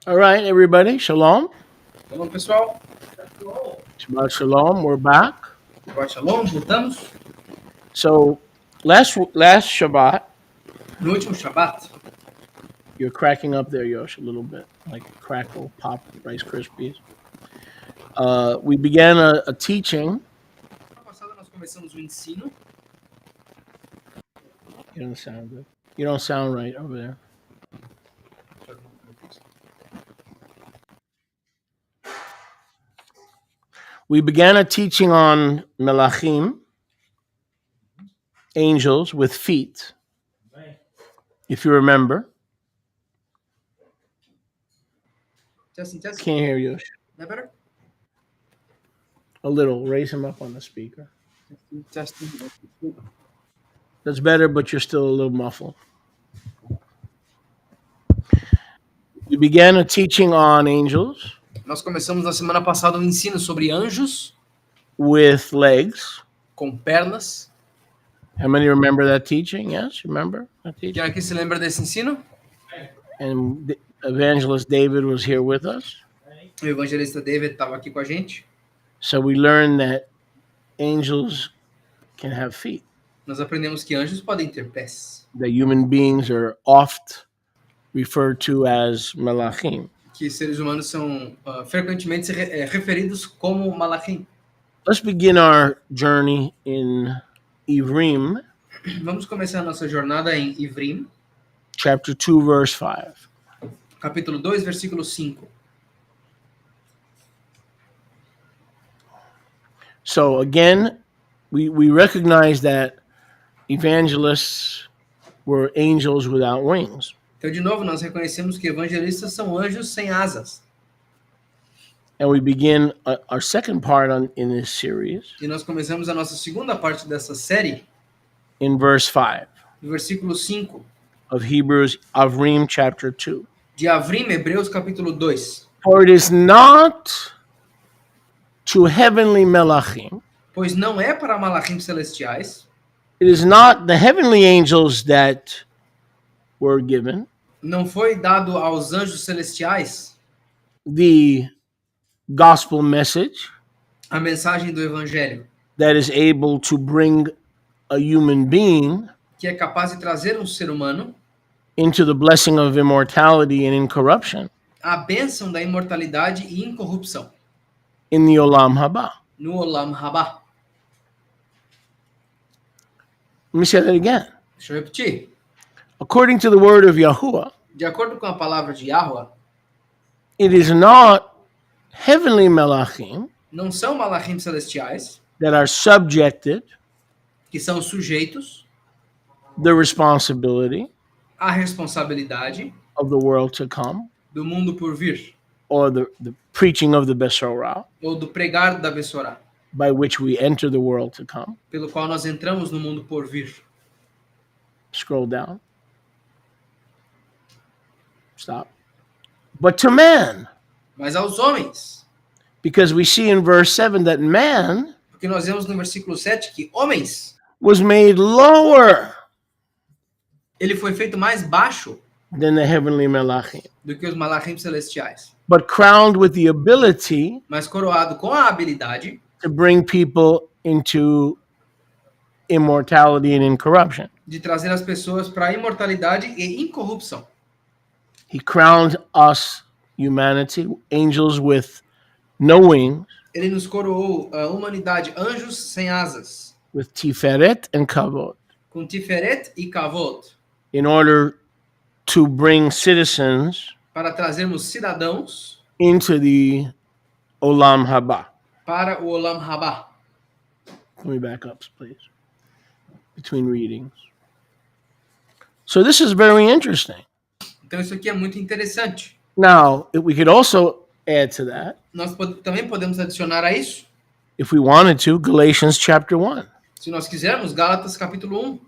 All right, everybody. Shalom. Shalom, pessoal. Shabbat shalom. We're back. Shabbat shalom, voltamos. So last Shabbat, No último Shabbat, you're cracking up there, Yosh, a little bit, like crackle, pop, Rice Krispies. We began a teaching. semana passada nós começamos o ensino. You don't sound good. You don't sound right over there. We began a teaching on Melachim, angels with feet. If you remember. Testing. Can't hear you. Não é better? A little. Raise him up on the speaker. Testing. That's better, but you're still a little muffled. We began a teaching on angels Nós começamos na semana passada um ensino sobre anjos with legs. com pernas. How many remember that teaching? Yes, remember that teaching? Quem aqui se lembra desse ensino? And the evangelist David was here with us. O evangelista David estava aqui com a gente. So we learned that angels can have feet. Nós aprendemos que anjos podem ter pés. That human beings are oft referred to as malachim. Que seres humanos são frequentemente referidos como malachim. Let's begin our journey in Ivrim, Vamos começar a nossa jornada em Ivrim, chapter 2, verse 5. capítulo 2, versículo 5. So again, we recognize that evangelists were angels without wings. Então, de novo, nós reconhecemos que evangelistas são anjos sem asas. And we begin our second part in this series E nós começamos a nossa segunda parte dessa série, in verse 5 no versículo 5, of Hebrews, Ivrim chapter 2. de Avrim, Hebreus, capítulo 2. For it is not to heavenly melachim, Pois não é para malachim celestiais, it is not the heavenly angels that were given não foi dado aos anjos celestiais the gospel message a mensagem do evangelho, that is able to bring a human being que é capaz de trazer um ser humano into the blessing of immortality and incorruption à bênção da imortalidade e incorrupção, in the Olam Haba. no Olam Rabá. Let me say that again. Deixa eu repetir. According to the word of Yahuwah, De acordo com a palavra de Yahweh, it is not heavenly melachim não são malachim celestiais that are subjected que são sujeitos the responsibility à responsabilidade of the world to come do mundo por vir, or the preaching of the Besorah ou do pregar da Bessorá, by which we enter the world to come. pelo qual nós entramos no mundo por vir. Scroll down. Stop. But to man, Mas aos homens, because we see in verse 7 that man porque nós vemos no versículo 7 que homens, was made lower ele foi feito mais baixo than the heavenly melachim, do que os malachim celestiais, but crowned with the ability mas coroado com a habilidade to bring people into immortality and incorruption. de trazer as pessoas para a imortalidade e incorrupção. He crowned us, humanity, angels with no wings, Ele nos coroou a humanidade, anjos sem asas, with tiferet and kavod, com Tiferet e Kavod, in order to bring citizens para trazermos cidadãos into the Olam Haba. para o Olam Rabá. Let me back up, please, between readings. So this is very interesting. Então isso aqui é muito interessante. Now, we could also add to that, Nós também podemos adicionar a isso, if we wanted to, Galatians chapter 1. se nós quisermos, Gálatas capítulo 1.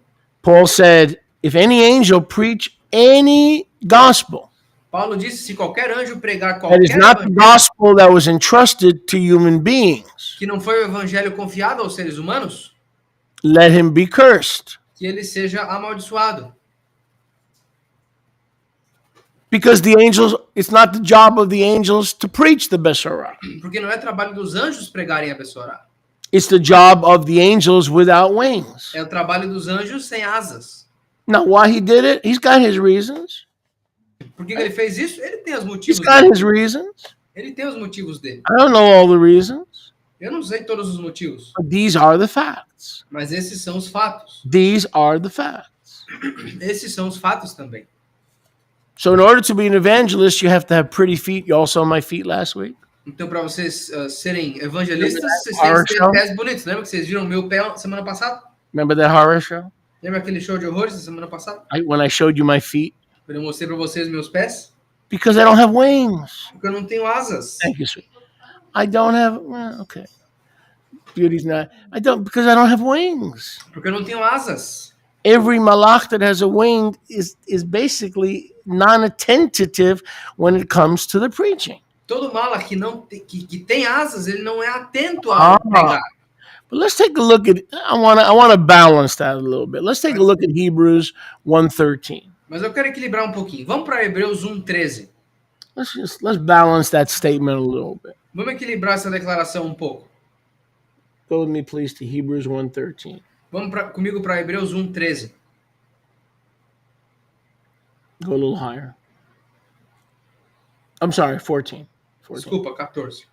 Paul said, if any angel preach any gospel Paulo disse, se qualquer anjo pregar that is qualquer not the evangelho gospel that was entrusted to human beings, que não foi o evangelho confiado aos seres humanos, let him be cursed. que ele seja amaldiçoado. Because it's not the job of the angels to preach the Besorah. Porque não é trabalho dos anjos pregarem a Bessorá. It's the job of the angels without wings. É o trabalho dos anjos sem asas. Now, why he did it? He's got his reasons. Por que ele fez isso? Ele tem os He's motivos got dele. his reasons. Ele tem os motivos dele. I don't know all the reasons, Eu não sei todos os motivos, but these are the facts. mas esses são os fatos. These are the facts. Esses são os fatos também. So, in order to be an evangelist, you have to have pretty feet. You all saw my feet last week. Então, para vocês serem evangelistas, vocês Horror têm que show? ter pés bonitos. Lembra que vocês viram meu pé semana passada? Remember that horror show? Lembra aquele show de horrores da semana passada? When I showed you my feet? Quando eu mostrei para vocês meus pés? Because I don't have wings. Porque eu não tenho asas. Thank you, sweet. I don't have, well, okay. Beauty's not, because I don't have wings. Porque eu não tenho asas. Every malach that has a wing is basically non-attentive when it comes to the preaching. Todo mala que não tem, que tem asas, ele não é atento a pregar. But let's take a look at, I want to balance that a little bit. Let's take a look at Hebrews 1:13. Mas eu quero equilibrar um pouquinho. Vamos para Hebreus 1:13. Let's balance that statement a little bit. Vamos equilibrar essa declaração um pouco. Go with me, please, to Hebrews 1:13. Vamos comigo para Hebreus 1:13. Go a little higher. I'm sorry, 14. Desculpa, 14.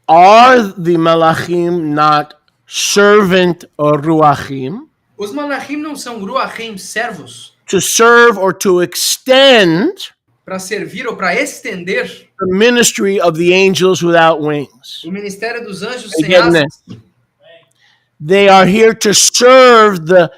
Are the malachim not servant or ruachim? Os malachim não são ruachim, servos, To serve or to extend para servir ou para estender the ministry of the angels without wings. o ministério dos anjos Are you sem getting asas. They are here to serve the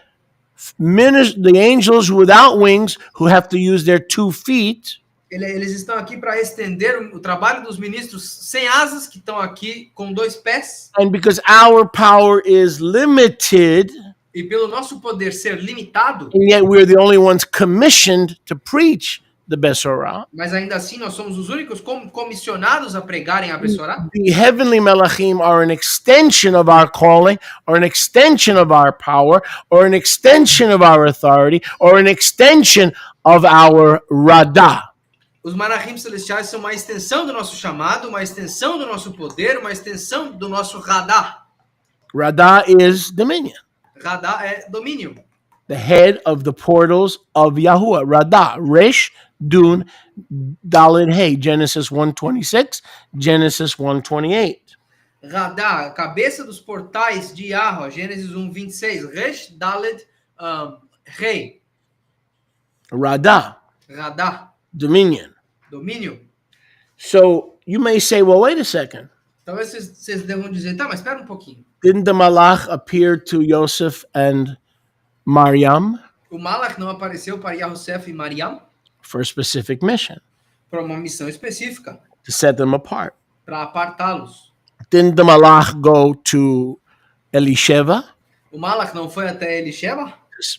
angels without wings who have to use their 2 feet. Eles estão aqui para estender o trabalho dos ministros sem asas, que estão aqui com 2 pés. And because our power is limited, E pelo nosso poder ser limitado, and yet we're the only ones commissioned to preach the Besorah, mas ainda assim nós somos os únicos comissionados a pregarem a Bessorá. the heavenly malachim are an extension of our calling, or an extension of our power, or an extension of our authority, or an extension of our radah. Os malachim celestiais são uma extensão do nosso chamado, uma extensão do nosso poder, uma extensão do nosso radar. Radah is dominion, Radar é domínio. the head of the portals of Yahuwah. Radah, Resh, Dun, Daled, Hey, Genesis 1:26, Genesis 1:28. Radar, cabeça dos portais de Yahweh, Gênesis 1:26. Resh, Dalet, rei. Radah, Radar, dominion. domínio. So you may say, well, wait a second. Talvez vocês devam dizer, tá, mas espera um pouquinho. Didn't the malach appear to Joseph and Mariam O Malach não apareceu para Yahusef e Mariam for a specific mission, para uma missão específica, to set them apart? para apartá-los. Didn't the malach go to Elisheva O Malach não foi até Elisheba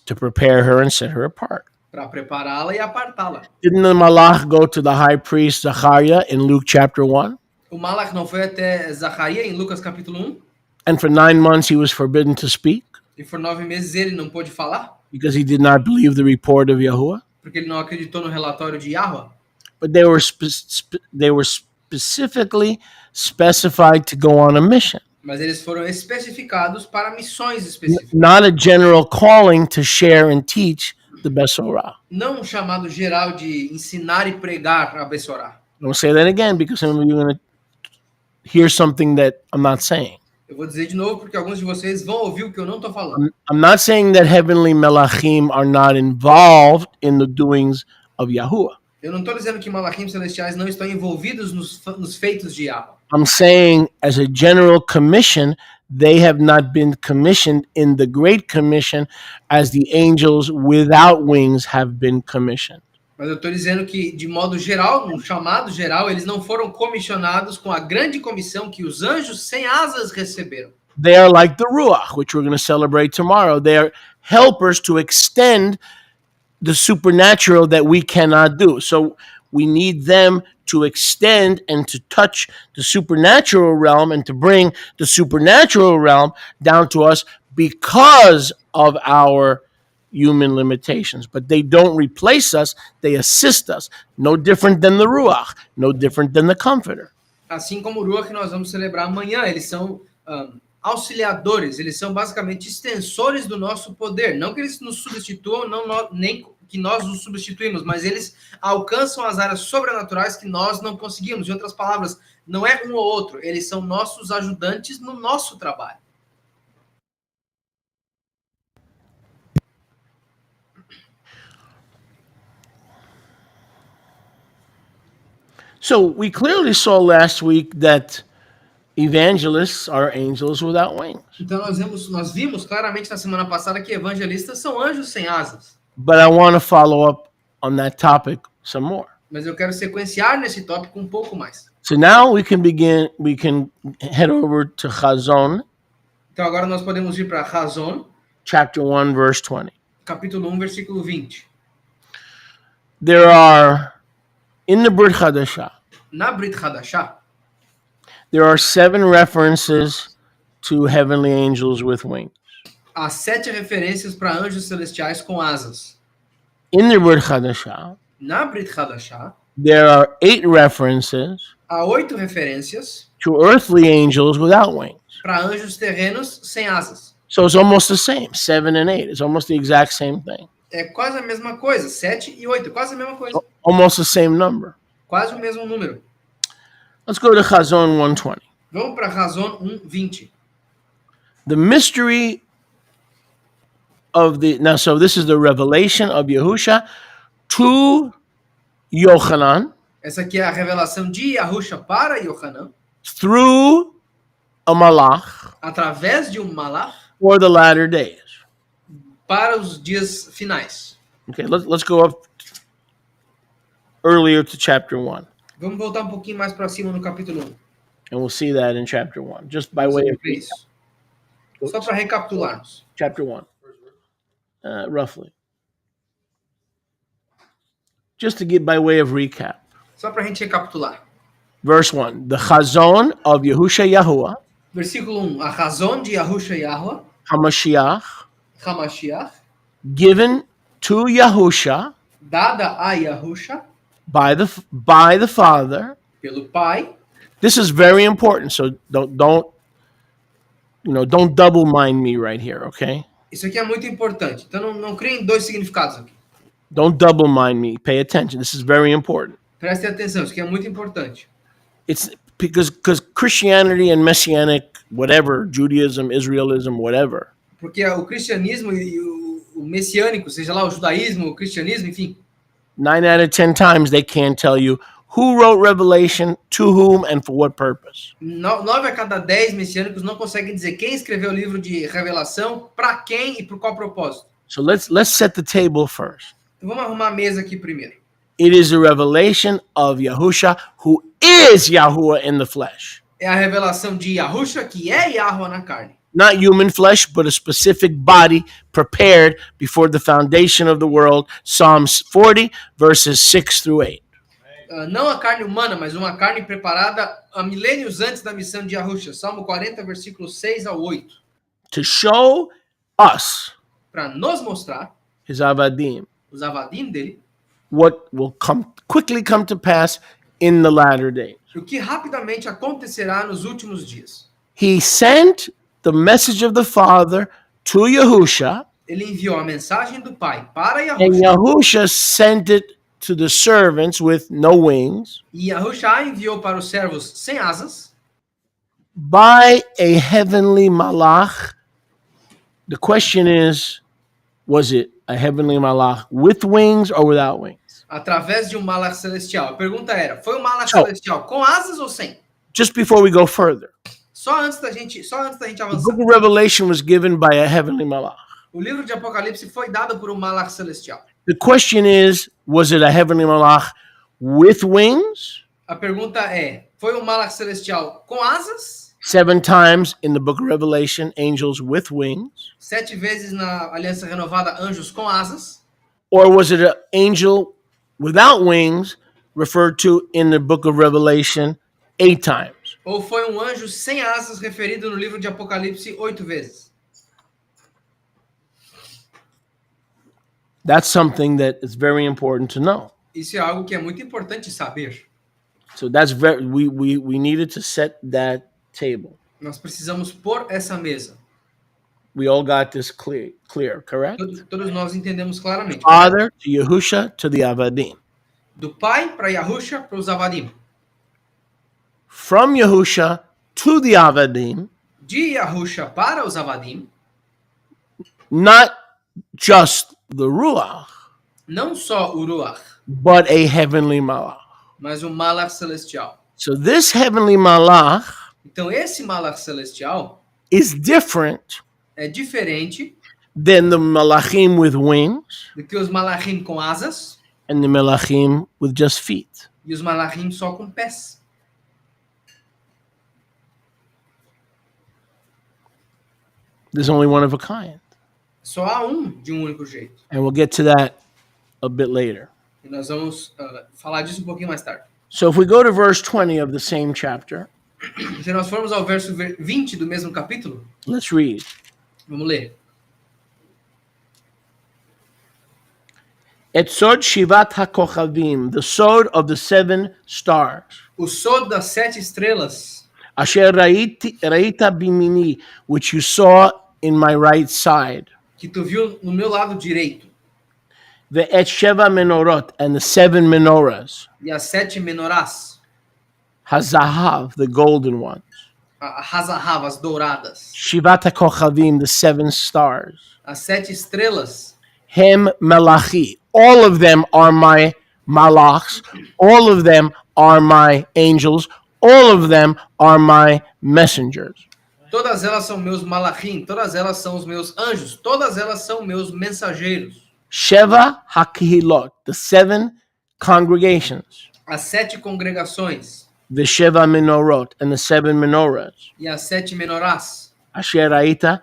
to prepare her and set her apart? para prepará-la e apartá-la. Didn't the malach go to the high priest Zachariah in Luke chapter 1? O Malach não foi até Zacarias em Lucas capítulo 1 And for 9 months he was forbidden to speak e por 9 meses ele não pôde falar because he did not believe the report of Yahuwah? porque ele não acreditou no relatório de Yahweh. But they were specifically specified to go on a mission, Mas eles foram especificados para missões específicas. not a general calling to share and teach the Besorah. Não um chamado geral de ensinar e pregar a Bessorá. Don't say that again because some of you are going to hear something that I'm not saying. Eu vou dizer de novo porque alguns de vocês vão ouvir o que eu não estou falando. I'm not saying that heavenly melachim are not involved in the doings of Yahuwah. Eu não estou dizendo que malachim celestiais não estão envolvidos nos feitos de Yahweh. I'm saying as a general commission, they have not been commissioned in the Great Commission as the angels without wings have been commissioned. Mas eu estou dizendo que, de modo geral, no chamado geral, eles não foram comissionados com a grande comissão que os anjos sem asas receberam. They are like the Ruach, which we're going to celebrate tomorrow. They are helpers to extend the supernatural that we cannot do. So we need them to extend and to touch the supernatural realm and to bring the supernatural realm down to us because of our human limitations, but they don't replace us, they assist us. No different than the Ruach, no different than the Comforter. Assim como o Ruach que nós vamos celebrar amanhã, eles são auxiliadores, eles são basicamente extensores do nosso poder. Não que eles nos substituam, nem que nós os substituímos, mas eles alcançam as áreas sobrenaturais que nós não conseguimos. Em outras palavras, não é um ou outro, eles são nossos ajudantes no nosso trabalho. So we clearly saw last week that evangelists are angels without wings. Então nós vimos claramente na semana passada que evangelistas são anjos sem asas. But I want to follow up on that topic some more. Mas eu quero sequenciar nesse tópico um pouco mais. So now we can head over to Chazon, Então agora nós podemos ir para Chazon, chapter 1, verse 20. capítulo 1, versículo 20. There are, in the Brit Hadashah, Na Brit Hadashah, there are 7 references to heavenly angels with wings. há 7 referências para anjos celestiais com asas. In the Brit Hadashah, Na Brit Hadashah, there are 8 references há 8 referências to earthly angels without wings. para anjos terrenos sem asas. So it's almost the same, 7 and 8. It's almost the exact same thing. É quase a mesma coisa, 7 e 8, quase a mesma coisa. Almost the same number. Quase o mesmo número. Let's go to Chazon 1:20. Vamos para Chazon 1:20. The mystery of so this is the revelation of Yahusha to Yochanan Essa aqui é a revelação de Yahusha para Yohanan, through a malach através de um malach, for the latter days. para os dias finais. Okay, let's go up earlier to chapter 1. Vamos voltar um pouquinho mais para cima no capítulo 1. And we'll see that in chapter 1, just by way of Isso. Só para recapitularmos. chapter 1, roughly. Just to give by way of recap. Só para a gente recapitular. Verse 1, the Chazon of Yahusha Yahuwah, Versículo 1. A razão de Yahusha Yahweh, HaMashiach, Hamashiach, given to Yahusha dada a Yahusha by the Father. pelo Pai. This is very important, so don't double mind me right here, okay? Isso aqui é muito importante. Então não criem 2 significados aqui. Don't double mind me. Pay attention. This is very important. Prestem atenção, isso aqui é muito importante. It's because Christianity and Messianic, whatever, Judaism, Israelism, whatever, Porque o cristianismo e o messiânico, seja lá o judaísmo, o cristianismo, enfim, 9 out of 10 times they can't tell you who wrote Revelation, to whom, and for what purpose. 9 a cada 10 messiânicos não conseguem dizer quem escreveu o livro de Revelação, para quem e por qual propósito. So let's set the table first. Então vamos arrumar a mesa aqui primeiro. It is a revelation of Yahusha, who is Yahuwah in the flesh. É a revelação de Yahusha, que é Yahweh na carne. Not human flesh, but a specific body prepared before the foundation of the world. Psalms 40, verses 6 through 8. Não a carne humana, mas uma carne preparada há milênios antes da missão de Yahusha. Salmo 40, versículos 6 ao 8. To show us, Para nos mostrar, his avadim, os avadim dele, what will quickly come to pass in the latter days. o que rapidamente acontecerá nos últimos dias. He sent the message of the Father to Yahusha, Ele enviou a mensagem do Pai para and Yahusha, Yahusha sent it to the servants with no wings e Yahusha a enviou para os servos sem asas, by a heavenly malach. The question is, was it a heavenly malach with wings or without wings? através de um malach celestial. A pergunta era, foi um malach Oh. celestial com asas ou sem? Just before we go further, Só antes da gente the avançar. book of Revelation was given by a heavenly malach. O livro de Apocalipse foi dado por um malach celestial. The question is, was it a heavenly malach with wings? A pergunta é, foi um malach celestial com asas? 7 times in the book of Revelation, angels with wings. 7 vezes na Aliança Renovada, anjos com asas? Or was it an angel without wings referred to in the book of Revelation 8 times? Ou foi um anjo sem asas referido no livro de Apocalipse 8 vezes? That's something that is very important to know. Isso é algo que é muito importante saber. So that's we needed to set that table. Nós precisamos pôr essa mesa. We all got this clear, correct? Todos nós entendemos claramente. Father to Yahusha to the Avadim. Do pai para Yahusha, para os Avadim. From Yahusha to the Avadim, De Yahusha para os Avadim, not just the Ruach, não só o Ruach, but a heavenly Malach. mas o Malach celestial. So this heavenly Malach Então esse Malach celestial is different é diferente than the Malachim with wings do que os Malachim com asas and the Malachim with just feet. e os Malachim só com pés. There's only one of a kind. Só há de um único jeito. And we'll get to that a bit later. E nós vamos falar disso um pouquinho mais tarde. So if we go to verse 20 of the same chapter, Se nós formos ao verso 20 do mesmo capítulo, let's read. vamos ler. Et sod shivat hakochavim, the sod of the 7 stars. O sod das 7 estrelas, Asher raita bimini, which you saw in my right side. que tu viu no meu lado direito, Ve'et sheva menorot, and the 7 menorahs. e as 7 menorás, Hazahav, the golden ones. a Hazahav, as douradas, Shivat hakochavim, the 7 stars. as 7 estrelas, Hem malachi. All of them are my malachs. All of them are my angels. All of them are my messengers. todas elas são meus malachim, todas elas são os meus anjos, todas elas são meus mensageiros. Sheva hakihilot, the 7 congregations. As 7 congregações The Sheva menorot and the 7 menorahs. e as 7 menorás, Asher raita,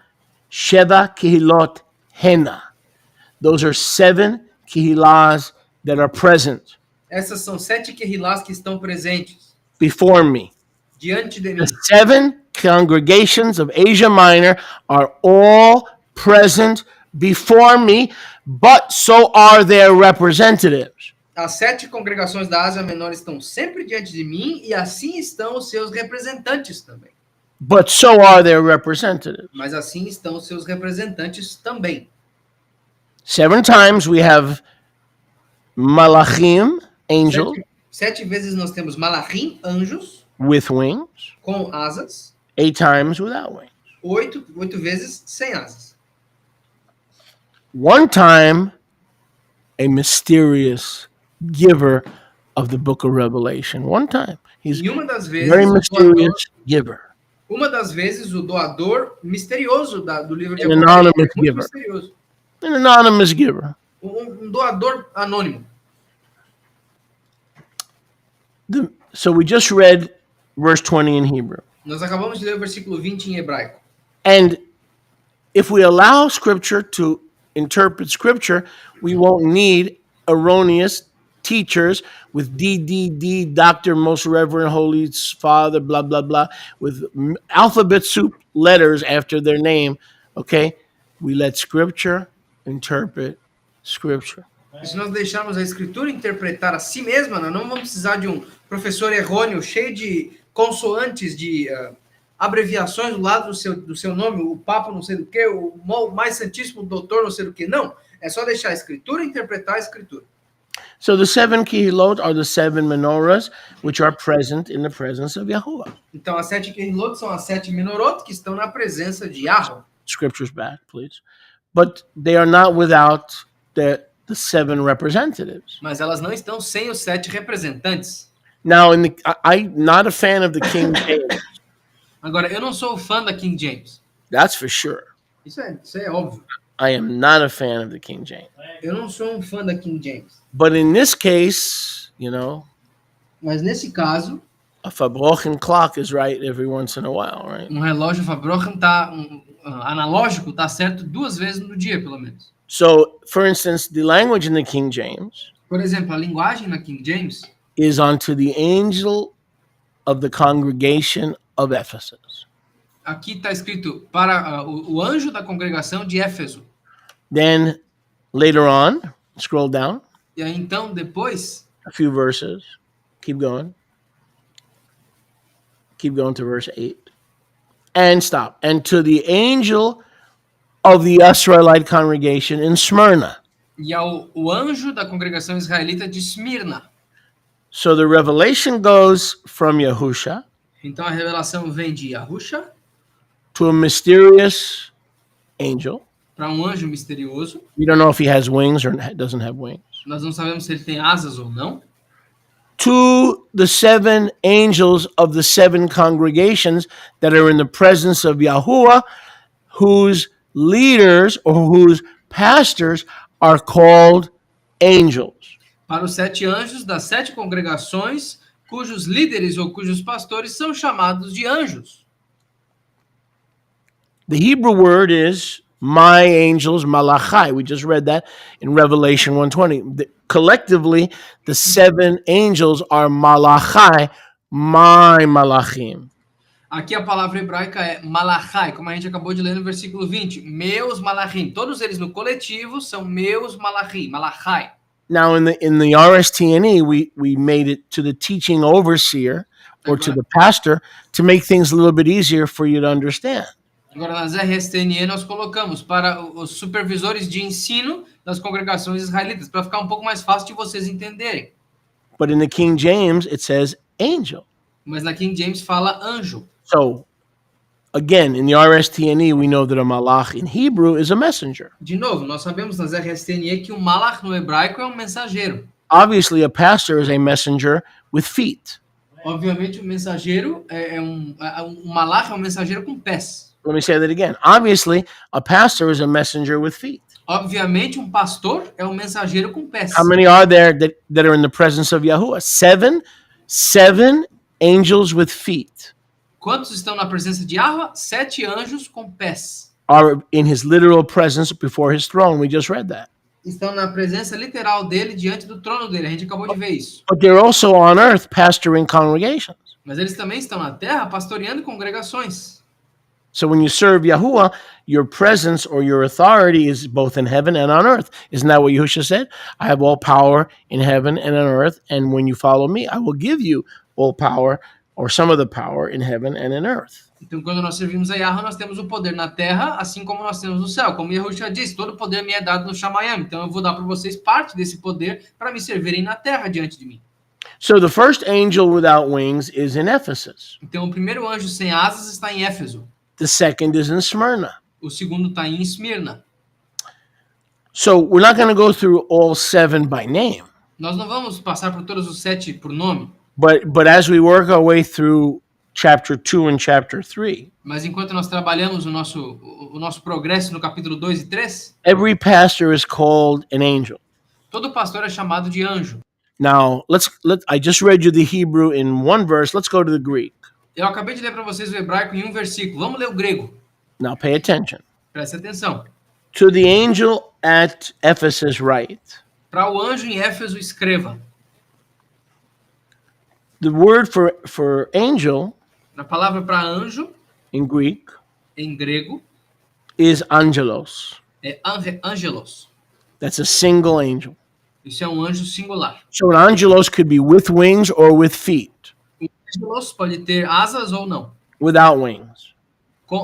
Sheva kihilot hena. Those are 7 kihilas that are present essas são 7 querrilás que estão presentes before me. diante de mim. The 7 congregations of Asia Minor are all present before me, but so are their representatives. As 7 congregações da Ásia Menor estão sempre diante de mim e assim estão os seus representantes também. But so are their representatives. Mas assim estão os seus representantes também. 7 times we have malachim, angels, 7 vezes nós temos malachim, anjos, with wings, com asas. 8 times without wings. 8 vezes sem asas. 1 time, a mysterious giver of the book of Revelation. 1 time. He's E uma das vezes, very o mysterious giver. uma das vezes o doador misterioso do livro de An Apocalipse, anonymous muito giver. misterioso. An anonymous giver. Doador anônimo. So we just read verse 20 in Hebrew. Nós acabamos de ler o versículo 20 em hebraico. And if we allow Scripture to interpret Scripture, we won't need erroneous teachers with DDD, Doctor, Most Reverend Holy Father, blah, blah, blah, with alphabet soup letters after their name. Okay? We let Scripture interpret Scripture. Se nós deixarmos a escritura interpretar a si mesma, nós não vamos precisar de um professor errôneo, cheio de consoantes, de abreviações do lado do seu nome, o Papa não sei do que, o mais santíssimo doutor não sei do que. Não, é só deixar a escritura interpretar a escritura. So the 7 kihilot are the 7 menorahs which are present in the presence of Yahuwah. Então, as 7 querilot são as 7 menorot que estão na presença de Yahweh. Scriptures back, please. But they are not without the 7 representatives. Mas elas não estão sem os 7 representantes. Now, I'm not a fan of the King James. Agora, eu não sou fã da King James. That's for sure. Isso é óbvio. I am not a fan of the King James. Eu não sou fã da King James. But in this case, you know, Mas nesse caso, a Fabrochen clock is right every once in a while, right? relógio Fabrochen analógico está certo 2 vezes no dia, pelo menos. So, for instance, the language in the King James Por exemplo, a linguagem na King James is unto the angel of the congregation of Ephesus. aqui está escrito para o anjo da congregação de Éfeso. Then Later on, scroll down E aí então, depois, a few verses. Keep going. Keep going to verse 8. And stop. And to the angel of the Israelite congregation in Smyrna. e ao o anjo da congregação israelita de Esmirna. So the revelation goes from Yahusha Então a revelação vem de Yahusha to a mysterious angel. para um anjo misterioso. We don't know if he has wings or doesn't have wings. Nós não sabemos se ele tem asas ou não. To the 7 angels of the 7 congregations that are in the presence of Yahuwah, whose leaders or whose pastors are called angels. Para os 7 anjos das 7 congregações, cujos líderes ou cujos pastores são chamados de anjos. The Hebrew word is my angels, malachai. We just read that in Revelation 1:20. Collectively, the 7 angels are malachai, my malachim. Aqui a palavra hebraica é malachai, como a gente acabou de ler no versículo 20. Meus malachim. Todos eles no coletivo são meus malachim, malachai. Now in the RSTNE, we made it to the teaching overseer or to the pastor to make things a little bit easier for you to understand. Agora, nas RSTNE, nós colocamos para os supervisores de ensino das congregações israelitas, para ficar um pouco mais fácil de vocês entenderem. But in the King James, it says angel. Mas na King James fala anjo. So, again, in the RSTNE, we know that a malach in Hebrew is a messenger. De novo, nós sabemos nas RSTNE que o malach no hebraico é um mensageiro. Obviously, a pastor is a messenger with feet. Obviamente, o mensageiro um malach é um mensageiro com pés. Let me say that again. Obviously, a pastor is a messenger with feet. Obviamente, um pastor é um mensageiro com pés. How many are there that are in the presence of Yahuwah? 7 angels with feet Quantos estão na presença de Yahweh? 7 anjos com pés. are in his literal presence before his throne. We just read that. Estão na presença literal dele diante do trono dele. A gente acabou de ver isso. But they're also on earth pastoring congregations. Mas eles também estão na terra pastoreando congregações. So when you serve Yahuwah, your presence or your authority is both in heaven and on earth. Isn't that what Yahushua said? I have all power in heaven and on earth, and when you follow me, I will give you all power or some of the power in heaven and in earth. Então, quando nós servimos a Yahweh, nós temos o poder na terra, assim como nós temos no céu. Como Yahushua disse, todo o poder me é dado no Shamayam. Então, eu vou dar para vocês parte desse poder para me servirem na terra diante de mim. So the first angel without wings is in Ephesus. Então, o primeiro anjo sem asas está em Éfeso. The second is in Smyrna. O segundo está em Esmirna. So we're not going to go through all 7 by name. Nós não vamos passar por todos os 7 por nome. But as we work our way through chapter 2 and chapter 3, Mas enquanto nós trabalhamos o nosso progresso no capítulo 2 e 3, every pastor is called an angel. todo pastor é chamado de anjo. Now, I just read you the Hebrew in one verse. Let's go to the Greek. Eu acabei de ler para vocês o hebraico em um versículo. Vamos ler o grego. Now pay attention. Preste atenção. To the angel at Ephesus write. Para o anjo em Éfeso, escreva. The word for angel A palavra para anjo, in Greek em grego, is angelos. é angelos. That's a single angel. Isso é um anjo singular. So an angelos could be with wings or with feet. O angelos pode ter asas ou não, Without wings.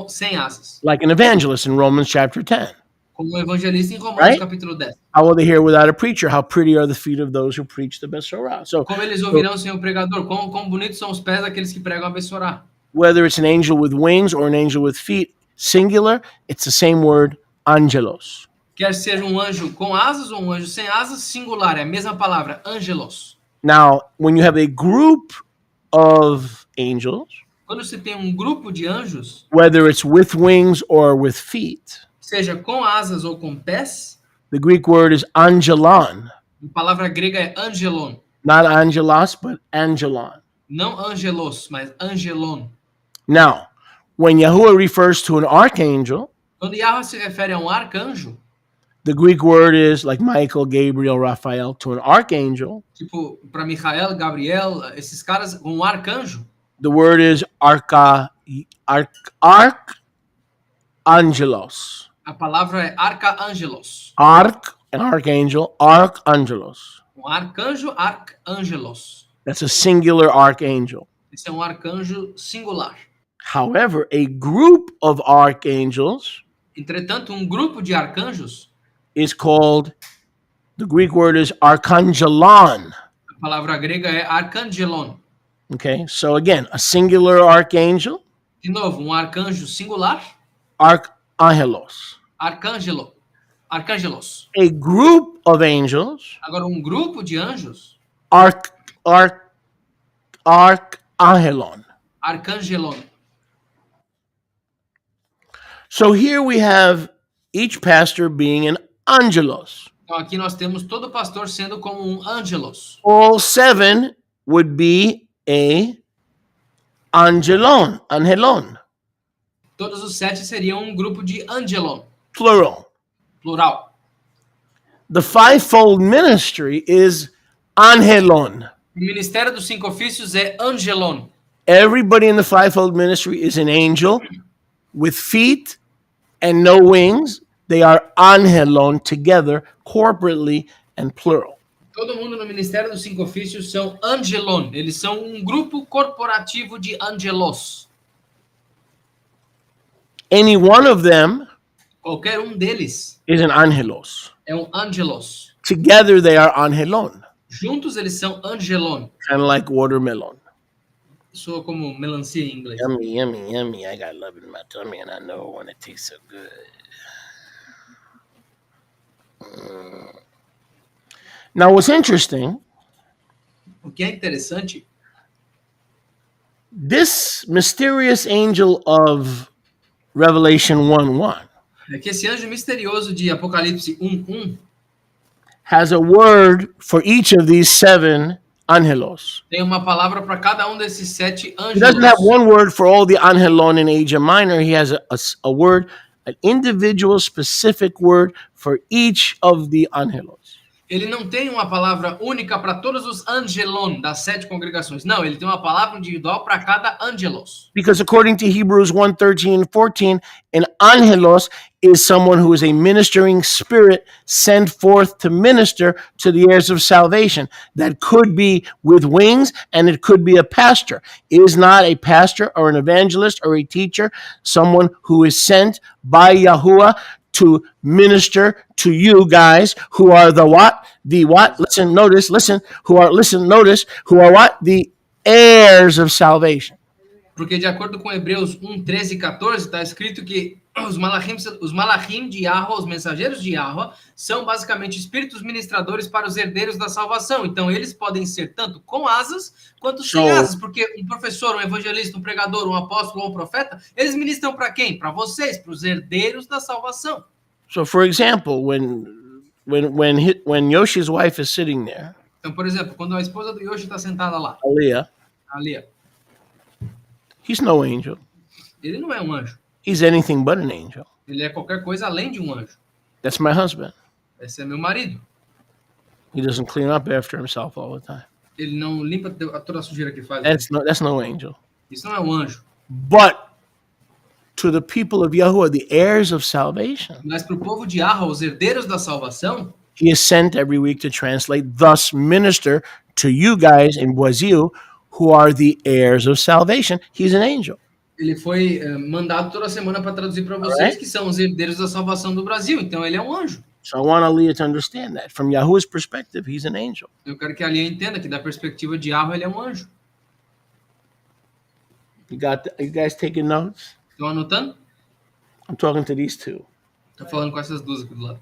sem asas. Like an evangelist in Romans chapter 10. Como o evangelista em Romanos Right? capítulo 10. How will they hear without a preacher? How pretty are the feet of those who preach the Besorah. So Como eles ouvirão sem o pregador? Quão bonitos são os pés daqueles que pregam a Bessorá. whether it's an angel with wings or an angel with feet, singular, it's the same word, angelos. Quer ser um anjo com asas ou um anjo sem asas, singular. É a mesma palavra, angelos. Now, when you have a group of angels, Quando você tem um grupo de anjos, whether it's with wings or with feet, seja com asas ou com pés, the Greek word is angelon. a palavra grega é angelon. Not angelos, but angelon. Não angelos, mas angelon. Now, when Yahuwah refers to an archangel, Quando Yahweh se refere a um arcanjo, the Greek word is like Michael, Gabriel, Raphael, to an archangel. tipo, para Michael, Gabriel, esses caras, um arcanjo, The word is archangelos. a palavra é arcangelos. an archangel, archangelos. Arcanjo, arcângelos. That's a singular archangel. Esse é arcanjo singular. However, a group of archangels Entretanto, grupo de arcanjos, is called, the Greek word is archangelon. a palavra grega é arcangelon. Okay, so again, a singular archangel, De novo, arcanjo singular, archangelos. Arcângelos. A group of angels, Agora, grupo de anjos, archangelon. arcangelon. So here we have each pastor being an angelos. Então, aqui nós temos todo pastor sendo como angelos. All 7 would be a angelon, Todos os 7 seriam grupo de angelon, plural. plural. The fivefold ministry is angelon. O ministério dos 5 ofícios é angelon. Everybody in the fivefold ministry is an angel with feet and no wings. They are angelon together, corporately and plural. Todo mundo no ministério dos 5 ofícios são angelon. Eles são grupo corporativo de angelos. Any one of them Qualquer deles is an angelos. é angelos. Together they are angelon, Juntos eles são angelon. kind of like watermelon. Soa como melancia em inglês. Yummy, yummy, yummy. I got love in my tummy and I know when it tastes so good. Now, what's interesting, O que é interessante, this mysterious angel of Revelation 1:1 é que esse anjo misterioso de Apocalipse 1:1 has a word for each of these 7 angelos. tem uma palavra para cada desses 7 He doesn't have anjos. one word for all the angelon in Asia Minor. He has a word, an individual specific word for each of the angelos. Ele não tem uma palavra única para todos os angelon das 7 congregações. Não, ele tem uma palavra individual para cada angelos. Because according to Hebrews 1:13 and 14, an angelos is someone who is a ministering spirit sent forth to minister to the heirs of salvation. That could be with wings and it could be a pastor. It is not a pastor or an evangelist or a teacher, someone who is sent by Yahuwah to minister to you guys who are the what? The what? Listen, notice, listen, who are what? The heirs of salvation. Porque de acordo com Hebreus 1:13 e 14, está escrito que os malachim de Yahweh, os mensageiros de Yahweh, são basicamente espíritos ministradores para os herdeiros da salvação. Então, eles podem ser tanto com asas quanto sem asas, porque um professor, um evangelista, um pregador, um apóstolo ou um profeta, eles ministram para quem? Para vocês, para os herdeiros da salvação. So, for example, when Yoshi's wife is sitting there, Então, por exemplo, quando a esposa do Yoshi está sentada lá, Aliyah, ali, he's no angel. ele não é um anjo. He's anything but an angel. Ele é qualquer coisa além de um anjo. That's my husband. Esse é meu marido. He doesn't clean up after himself all the time. Ele não limpa toda a sujeira que faz. That's no angel. Isso não é um anjo. But to the people of Yahuwah, the heirs of salvation, Mas para o povo de Arra, os herdeiros da salvação, he is sent every week to translate, thus minister to you guys in Brazil who are the heirs of salvation. He's an angel. ele foi mandado toda semana para traduzir para vocês, Alright. que são os herdeiros da salvação do Brasil. Então, ele é um anjo. So I want Aliyah to understand that. From Yahuwah's perspective, he's an angel. Eu quero que a Lia entenda que, da perspectiva de Arra, ele é um anjo. You guys taking notes? Estão anotando? I'm talking to these two. Estou falando com essas duas aqui do lado.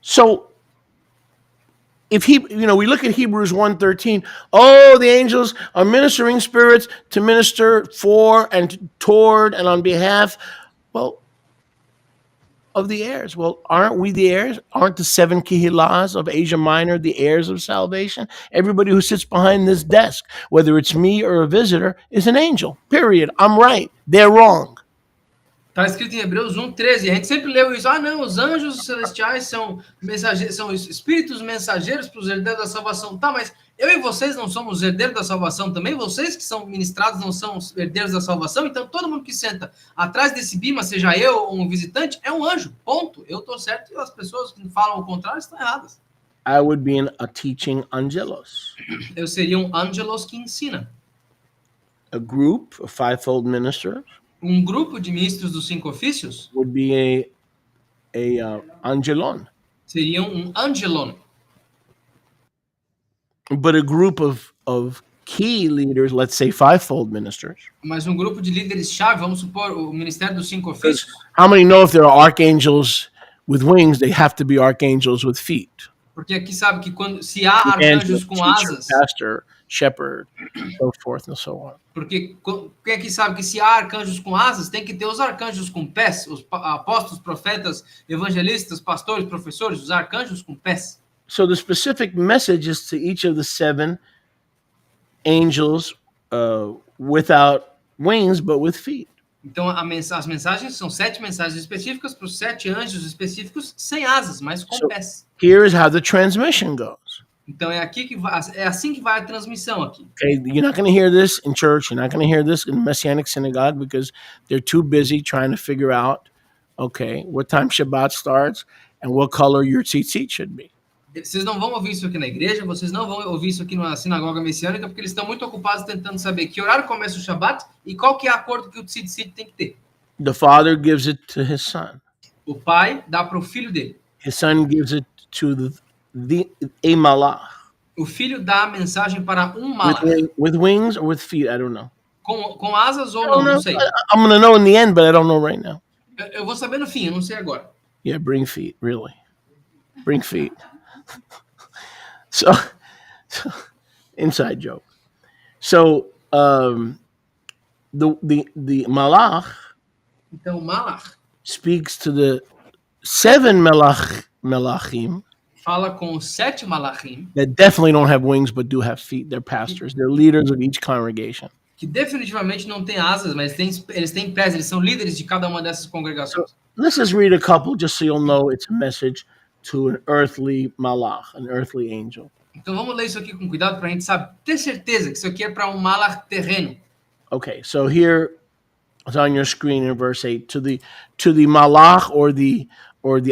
So if we look at Hebrews 1:13, oh, the angels are ministering spirits to minister for and toward and on behalf, of the heirs. Well, aren't we the heirs? Aren't the 7 Kehillas of Asia Minor the heirs of salvation? Everybody who sits behind this desk, whether it's me or a visitor, is an angel. Period. I'm right. They're wrong. Está escrito em Hebreus 1:13. A gente sempre leu isso. Ah, não, os anjos celestiais são espíritos mensageiros para os herdeiros da salvação. Tá, mas Eu e vocês não somos herdeiros da salvação também? Vocês que são ministrados não são os herdeiros da salvação? Então todo mundo que senta atrás desse bima, seja eu ou um visitante, é um anjo. Ponto. Eu estou certo e as pessoas que falam o contrário estão erradas. I would be a teaching angelos. Eu seria um angelos que ensina. A group of fivefold ministers Um grupo de ministros dos 5 ofícios would be a angelon. seriam um angelon. But a group of key leaders, let's say fivefold ministers. Mas um grupo de líderes-chave, vamos supor, o ministério dos 5 ofícios. How many know if there are archangels with wings, they have to be archangels with feet? Porque aqui sabe que se há arcanjos com teacher, asas, pastor, shepherd, so forth and so on. porque quem aqui sabe que se há arcanjos com asas, tem que ter os arcanjos com pés, os apóstolos, profetas, evangelistas, pastores, professores, os arcanjos com pés. So the specific messages to each of the 7 angels without wings but with feet. Então as mensagens são 7 mensagens específicas para os 7 anjos específicos sem asas, mas com pés. Here is how the transmission goes. Então é assim que vai a transmissão aqui. Okay, you're not going to hear this in church. You're not going to hear this in the Messianic synagogue because they're too busy trying to figure out, okay, what time Shabbat starts and what color your tzitzit should be. Vocês não vão ouvir isso aqui na igreja, vocês não vão ouvir isso aqui na sinagoga messiânica, porque eles estão muito ocupados tentando saber que horário começa o Shabat e qual que é a cor que o tzitzit tem que ter. The father gives it to his son. O pai dá para o filho dele. His son gives it to a malach. O filho dá a mensagem para um malach. With wings or with feet, I don't know. Com asas ou não, não sei. I'm going to know in the end, but I don't know right now. Eu vou saber no fim, eu não sei agora. Yeah, bring feet, really. Bring feet. So inside joke. So the malach Então o malach speaks to the 7 malachim fala com os 7 malachim that definitely don't have wings but do have feet. They're pastors. They're leaders of each congregation. que definitivamente não têm asas, mas eles têm pés, eles são líderes de cada uma dessas congregações. Let's just read a couple just so you'll know it's a message to an earthly malach, an earthly angel. Então vamos ler isso aqui com cuidado para a gente ter certeza que isso aqui é para um malach terreno. Okay, so here it's on your screen in verse 8 to the malach or the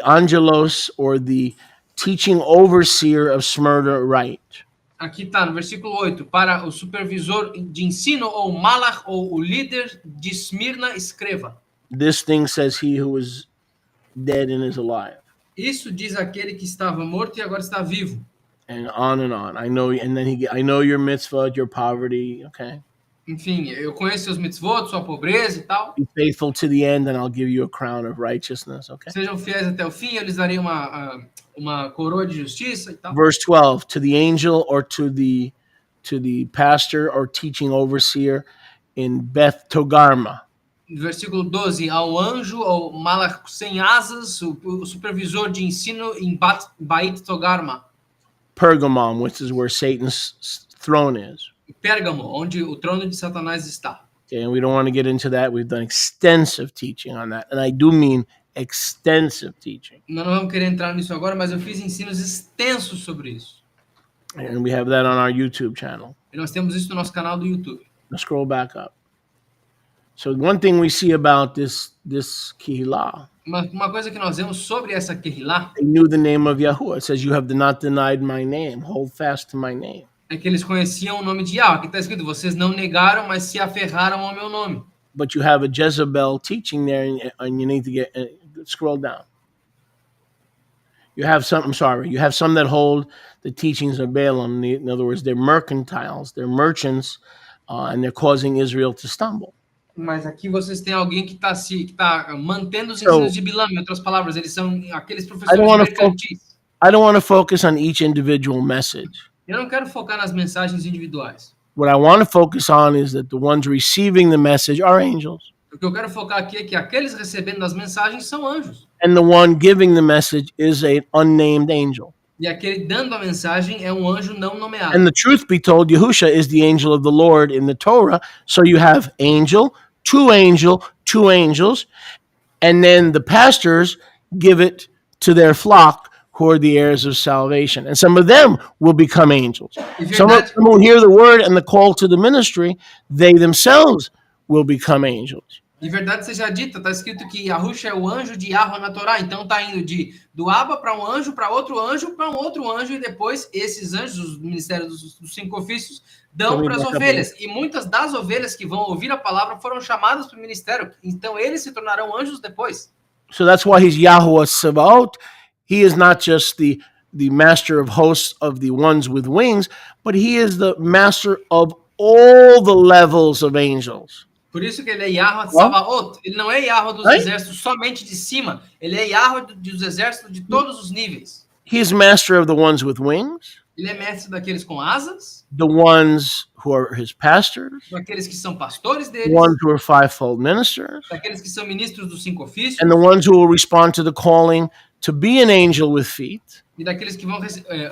angelos or the teaching overseer of Smyrna write. Aqui está no versículo 8, para o supervisor de ensino ou malach ou o líder de Esmirna escreva. This thing says he who is dead and is alive. Isso diz aquele que estava morto e agora está vivo. And on and on. I know, and then I know your mitzvah, your poverty, okay? Enfim, eu conheço seus mitzvot, sua pobreza e tal. Be faithful to the end and I'll give you a crown of righteousness, okay? Sejam fiéis até o fim, eu lhes darei uma coroa de justiça e tal. Verse 12, to the angel or to the pastor or teaching overseer in Beth Togarma. Versículo 12, ao anjo, ao malach sem asas, o supervisor de ensino em Bait Togarma. Pergamum, which is where Satan's throne is. Pérgamo, onde o trono de Satanás está. Okay, and we don't want to get into that. We've done extensive teaching on that. And I do mean extensive teaching. Nós não vamos querer entrar nisso agora, mas eu fiz ensinos extensos sobre isso. And we have that on our YouTube channel. E nós temos isso no nosso canal do YouTube. Now scroll back up. So one thing we see about this Kehillah, Uma coisa que nós vemos sobre essa Kehillah they knew the name of Yahuwah. It says, you have not denied my name. Hold fast to my name. é que eles conheciam o nome de Yahweh. Aqui está escrito, vocês não negaram, mas se aferraram ao meu nome. But you have a Jezebel teaching there, and you need to scroll down. You have some that hold the teachings of Balaam. In other words, they're mercantiles, they're merchants, and they're causing Israel to stumble. Mas aqui vocês têm alguém que está mantendo os ensinos de Bilam. Em outras palavras, eles são aqueles professores mercantis. I don't want to focus on each individual message. Eu não quero focar nas mensagens individuais. What I want to focus on is that the ones receiving the message are angels. O que eu quero focar aqui é que aqueles recebendo as mensagens são anjos. And the one giving the message is an unnamed angel. E aquele dando a mensagem é um anjo não nomeado. And the truth be told, Yahusha is the angel of the Lord in the Torah. So you have angel, two angels, and then the pastors give it to their flock who are the heirs of salvation. And some of them will become angels. E Some of verdade, them will hear the word and the call to the ministry. They themselves will become angels. de verdade seja dita, está escrito que Yahusha é o anjo de Yahweh na Torá, então está indo do Abba para um anjo, para outro anjo, para um outro anjo, e depois esses anjos, os ministérios dos 5 ofícios, dão para as ovelhas. E muitas das ovelhas que vão ouvir a palavra foram chamadas para o ministério, então eles se tornarão anjos depois. So that's why he's Yahuwah Sabaoth. He is not just the master of hosts of the ones with wings, but he is the master of all the levels of angels. Por isso que ele é Yahweh Sabaoth. Ele não é Yahweh dos exércitos somente de cima. Ele é Yahweh dos exércitos de todos os níveis. He is master of the ones with wings, Ele é mestre daqueles com asas, the ones who are his pastors, daqueles que são pastores the deles, ones who are fivefold ministers, daqueles que são ministros dos 5 ofícios, and the ones who will respond to the calling to be an angel with feet e daqueles que vão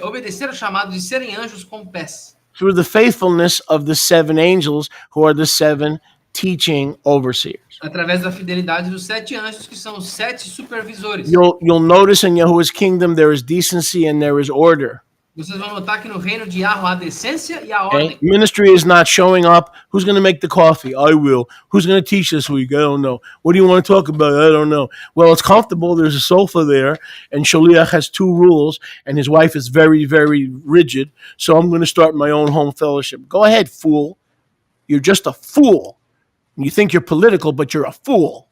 obedecer o chamado de serem anjos com pés, through the faithfulness of the 7 angels who are the 7 teaching overseers. através da fidelidade dos 7 anjos, que são os 7 supervisores. You'll notice in Yahuwah's kingdom there is decency and there is order. Vocês vão notar que no reino de Yahweh há decência e a Okay? ordem. Ministry is not showing up. Who's going to make the coffee? I will. Who's going to teach this week? I don't know. What do you want to talk about? I don't know. Well, it's comfortable. There's a sofa there, and Shaliach has 2 rules, and his wife is very, very rigid. So I'm going to start my own home fellowship. Go ahead, fool. You're just a fool. You think you're political, but you're a fool.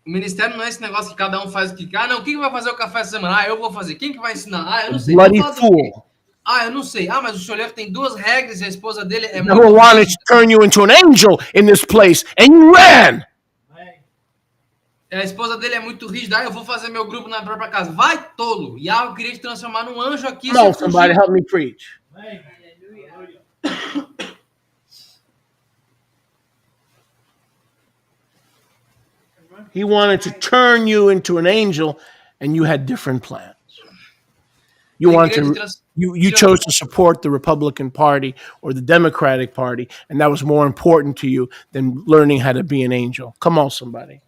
O ministério não é esse negócio que cada um faz o que quer. Ah, não, quem vai fazer o café essa semana? Ah, eu vou fazer. Quem que vai ensinar? Ah, eu não sei. Bloody Vou fazer o quê? fool. Ah, eu não sei. Ah, mas o Sholiach tem 2 regras e a esposa dele é Never wanted to turn you into an angel in this place, and you ran. A esposa dele é muito rígida. Ah, eu vou fazer meu grupo na própria casa. Vai, tolo. Yahweh queria te transformar num anjo aqui. No, você somebody fugiu. help me preach. He wanted to turn you into an angel, and you had different plans. You Ele want queria te to trans- you chose to support the Republican Party or the Democratic Party, and that was more important to you than learning how to be an angel. Come on, somebody.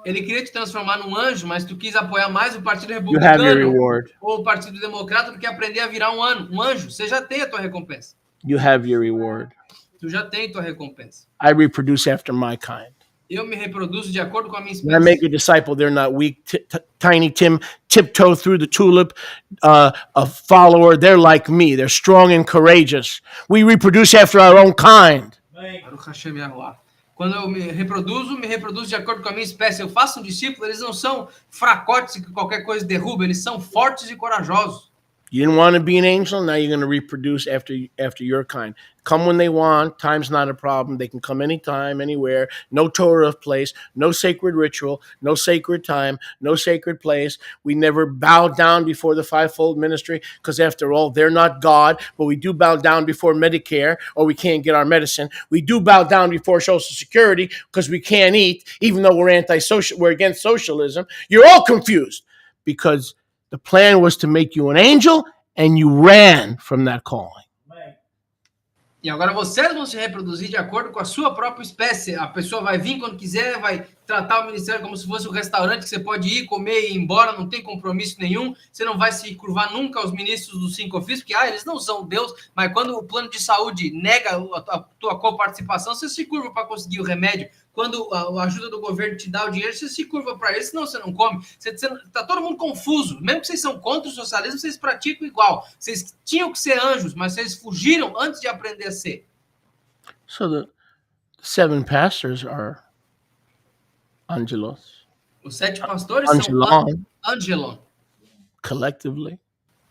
Ele queria te transformar num anjo, mas tu quis apoiar mais o Partido You have your Republicano reward. ou o Partido Democrata do que aprender a virar um anjo. Você já tem a tua recompensa. You have your reward. Tu já tem tua recompensa. I reproduce after my kind. Eu me reproduzo de acordo com a minha When I make espécie. a disciple, they're not weak. Tiny Tim tiptoe through the tulip. A follower, they're like me. They're strong and courageous. We reproduce after our own kind. Baruch Hashem Yahuwah. Quando eu me reproduzo de acordo com a minha espécie. Eu faço um discípulo, eles não são fracotes que qualquer coisa derruba, eles são fortes e corajosos. You didn't want to be an angel. Now you're going to reproduce after your kind. Come when they want. Time's not a problem. They can come anytime, anywhere. No Torah of place. No sacred ritual. No sacred time. No sacred place. We never bow down before the fivefold ministry because, after all, they're not God. But we do bow down before Medicare or we can't get our medicine. We do bow down before Social Security because we can't eat, even though we're anti-social. We're against socialism. You're all confused because the plan was to make you an angel, and you ran from that calling. E agora vocês vão se reproduzir de acordo com a sua própria espécie. A pessoa vai vir quando quiser, vai tratar o ministério como se fosse um restaurante que você pode ir, comer e ir embora, não tem compromisso nenhum. Você não vai se curvar nunca aos ministros dos 5 ofícios, porque eles não são Deus, mas quando o plano de saúde nega a tua coparticipação, você se curva para conseguir o remédio. Quando a ajuda do governo te dá o dinheiro, você se curva para eles, senão você não come. Tá todo mundo confuso. Mesmo que vocês são contra o socialismo, vocês praticam igual. Vocês tinham que ser anjos, mas vocês fugiram antes de aprender a ser. So the 7 pastors are angelos, Os 7 pastores são angelon, angelon, collectively.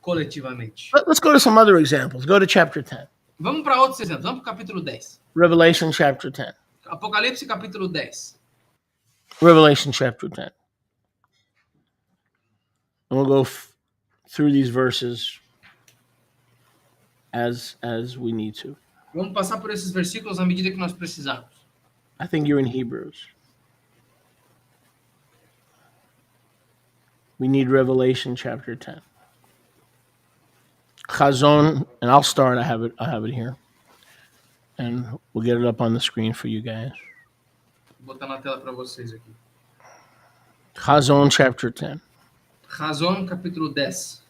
coletivamente. Let's go to some other examples. Go to chapter 10. Vamos para outros exemplos. Vamos para o capítulo 10. Revelation chapter 10. Apocalipse, capítulo 10. Revelation chapter 10. And we'll go through these verses as we need to. Vamos passar por esses versículos à medida que nós precisarmos. I think you're in Hebrews. We need Revelation chapter 10. Chazon, and I'll start. I have it here. And we'll get it up on the screen for you guys. Vou botar na tela para vocês aqui. Chazon chapter 10. Razão, capítulo 10.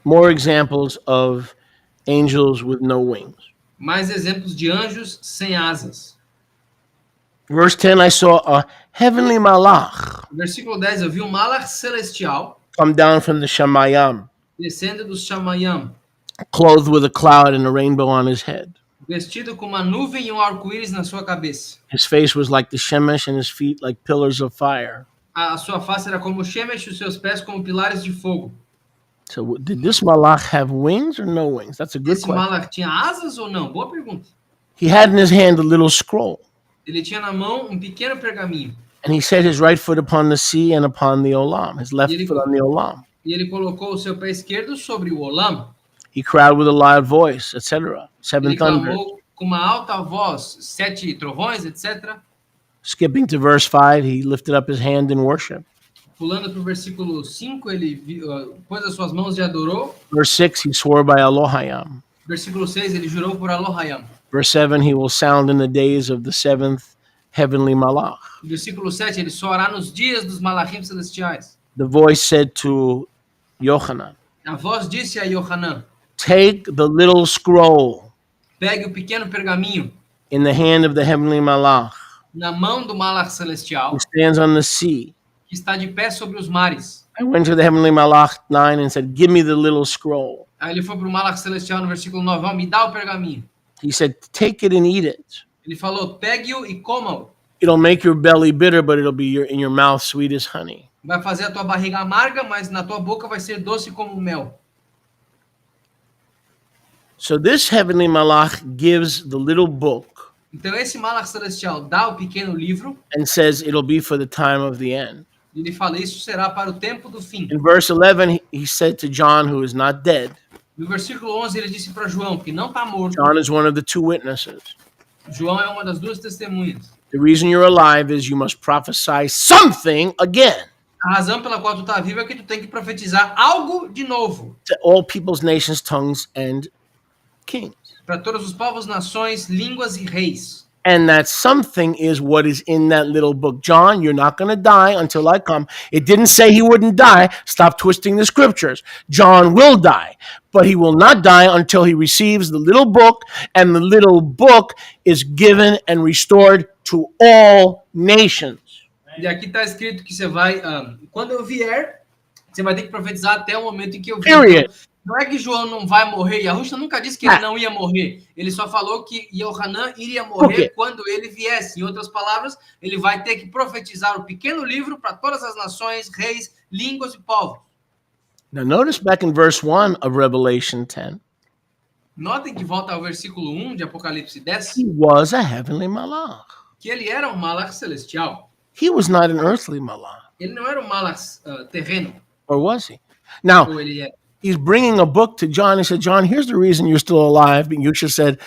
More examples of angels with no wings. Mais exemplos de anjos sem asas. Verse 10, I saw a heavenly malach No versículo 10, eu vi um malach celestial come down from the Shamayam, descendo dos Shamayam, clothed with a cloud and a rainbow on his head. vestido com uma nuvem e um arco-íris na sua cabeça. His face was like the shemesh and his feet like pillars of fire. A sua face era como Shemesh e os seus pés como pilares de fogo. So did this malach have wings or no wings? That's a good Esse question. malach tinha asas ou não? Boa pergunta. He had in his hand a little scroll, Ele tinha na mão um pequeno pergaminho. and he set his right foot upon the sea and upon the olam, his left Ele- foot on the olam. E ele colocou o seu pé esquerdo sobre o Olam. He cried with a loud voice, etc. Seven Ele thunders. clamou com uma alta voz, 7 trovões, etc. Skipping to verse 5, he lifted up his hand in worship. Pulando para o versículo 5, ele pôs as suas mãos e adorou. Verse 6, he swore by Elohayam. Versículo 6, ele jurou por Elohayam. Verse 7, he will sound in the days of the seventh heavenly malach. Versículo 7, ele soará nos dias dos malachim celestiais. The voice said to Yochanan, A voz disse a Yohanan, take the little scroll pegue o pequeno pergaminho in the hand of the heavenly malach na mão do malach celestial, who stands on the sea. que está de pé sobre os mares. I went to the heavenly malach 9 and said, give me the little scroll. Aí ele foi para o malach celestial no versículo 9, ó, me dá o pergaminho. He said, take it and eat it. Ele falou, pegue-o e coma-o. It'll make your belly bitter, but it'll be in your mouth sweet as honey. Vai fazer a tua barriga amarga, mas na tua boca vai ser doce como mel. So this heavenly malach gives the little book Então esse malach celestial dá o pequeno livro, and says it'll be for the time of the end. e ele fala, isso será para o tempo do fim. In verse 11, he said to John, who is not dead, No versículo 11 ele disse para João, que não está morto. John is one of the two witnesses. João é uma das duas testemunhas. The reason you're alive is you must prophesy something again A razão pela qual tu está vivo é que tu tem que profetizar algo de novo to all peoples, nations, tongues, and kings. para todos os povos, nações, línguas e reis. And that something is what is in that little book. John, you're not going to die until I come. It didn't say he wouldn't die. Stop twisting the scriptures. John will die, but he will not die until he receives the little book, and the little book is given and restored to all nations. E aqui está escrito que você vai, quando eu vier, você vai ter que profetizar até o momento em que eu vier. Period. Então, não é que João não vai morrer, Yahushua nunca disse que ele não ia morrer. Ele só falou que Yohanan iria morrer quando ele viesse. Em outras palavras, ele vai ter que profetizar o pequeno livro para todas as nações, reis, línguas e povos. Now notice back in verse 1 of Revelation 10, Notem que volta ao versículo 1 de Apocalipse 10, he was a heavenly malach. que ele era um malach celestial. He was not an earthly malach, Ele não era um malach terreno, or was he? Now, ou ele é. he's bringing a book to John. He said, John, here's the reason you're still alive. But Yusha said,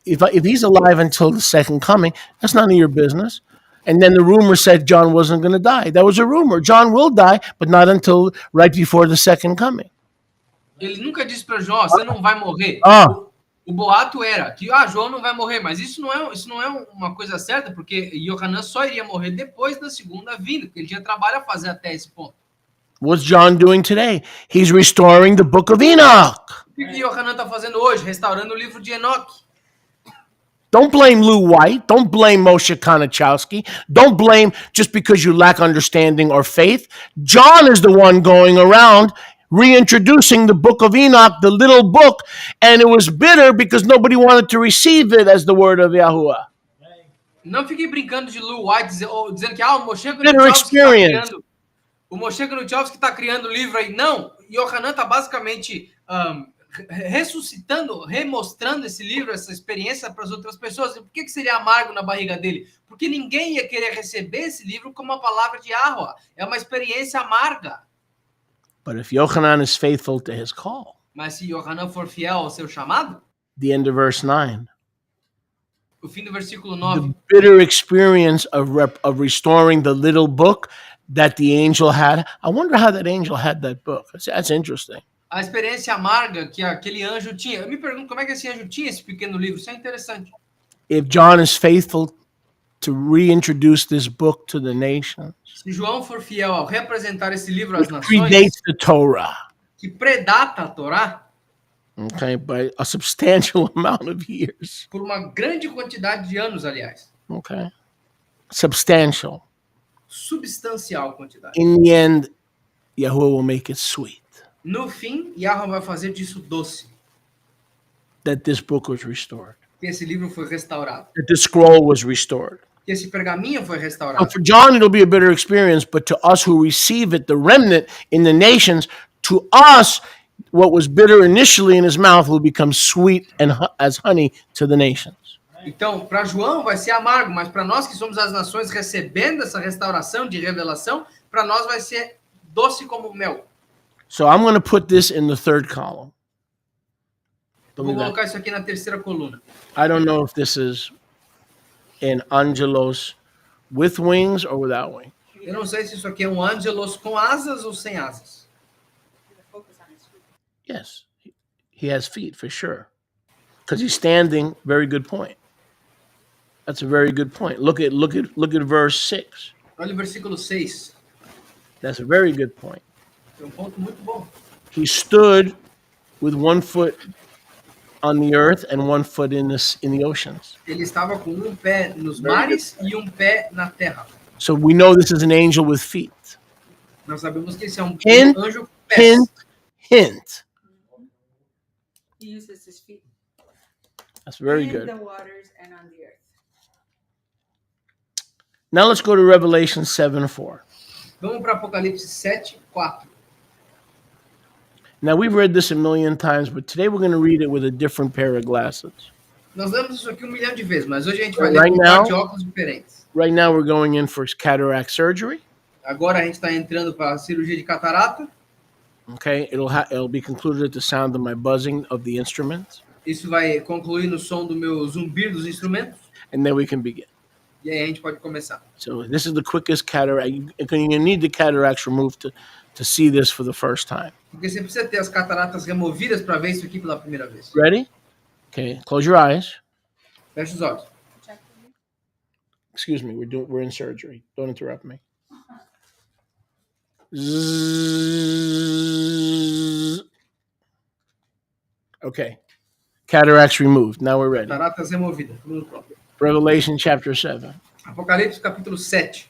if he's alive until the second coming, that's none of your business. And then the rumor said John wasn't going to die. That was a rumor. John will die, but not until right before the second coming. Ele nunca disse para João, você não vai morrer. O boato era que João não vai morrer, mas isso não é uma coisa certa, porque Yohanan só iria morrer depois da segunda vinda, porque ele tinha trabalho a fazer até esse ponto. What's John doing today? He's restoring the book of Enoch. O que Yohanan está fazendo hoje? Restaurando o livro de Enoque. Don't blame Lou White. Don't blame Moshe Konachowski. Don't blame just because you lack understanding or faith. John is the one going around reintroducing the book of Enoch, the little book, and it was bitter because nobody wanted to receive it as the word of Yahuwah. Não fiquem brincando de Lou White, dizendo que o Moshe Konachowski está criando o livro aí. Não, Yohanan está basicamente ressuscitando, remostrando esse livro, essa experiência para as outras pessoas. E por que seria amargo na barriga dele? Porque ninguém ia querer receber esse livro como uma palavra de Yahuwah. É uma experiência amarga. But if Yochanan is faithful to his call, mas se Yohanan for fiel ao seu chamado, the end of verse 9, o fim do versículo 9, the bitter experience of restoring the little book that the angel had. I wonder how that angel had that book. That's interesting. A experiência amarga que aquele anjo tinha. Eu me pergunto como é que esse anjo tinha esse pequeno livro. Isso é interessante. If John is faithful to reintroduce this book to the nations, Se João for fiel ao representar esse livro às which nações, predates the Torah, que predata a Torá okay, by a substantial amount of years, por uma grande quantidade de anos, aliás, okay, substantial. substancial quantidade. In the end, Yahuwah will make it sweet No fim, Yahweh vai fazer disso doce, that this book was restored, que esse livro foi restaurado, that the scroll was restored. que esse pergaminho foi Now, restaurado. for John, it'll be a bitter experience, but to us who receive it, the remnant in the nations, to us, what was bitter initially in his mouth will become sweet and as honey to the nations. Então, para João vai ser amargo, mas para nós que somos as nações recebendo essa restauração de revelação, para nós vai ser doce como mel. So I'm going to put this in the third column. Eu vou colocar isso aqui na terceira coluna. I don't know if this is an angelos with wings or without wings. Eu não sei se isso aqui é um ângelos com asas ou sem asas. Yes, he has feet for sure, because he's standing. Very good point. That's a very good point. Look at verse 6. Olha o versículo 6. That's a very good point. É um ponto muito bom. He stood with one foot on the earth and one foot in the oceans. Ele estava com um pé nos mares e um pé na terra. So we know this is an angel with feet. Nós sabemos que esse é um Hint, anjo com pés. Hint, hint. He uses his feet That's very in good. the waters and on the earth. Now let's go to Revelation 7:4. Vamos para Apocalipse 7:4. Now we've read this a million times, but today we're going to read it with a different pair of glasses. Nós lemos isso aqui 1 milhão de vezes, mas hoje a gente vai Right ler com um now- par de óculos diferentes. Right now we're going in for cataract surgery. Agora a gente está entrando para a cirurgia de catarata. Okay, it'll be concluded at the sound of my buzzing of the instruments, Isso vai concluir no som do meu zumbir dos instrumentos. and then we can begin. E aí a gente pode começar. So this is the quickest cataract. You need the cataracts removed to see this for the first time. Porque você precisa ter as cataratas removidas para ver isso aqui pela primeira vez. Ready? Okay, close your eyes. Fecha os olhos. Excuse me, we're in surgery. Don't interrupt me. Zzz. Okay. Cataracts removed. Now we're ready. Cataratas removidas. Tudo pronto. Revelation chapter 7. Apocalipse capítulo 7.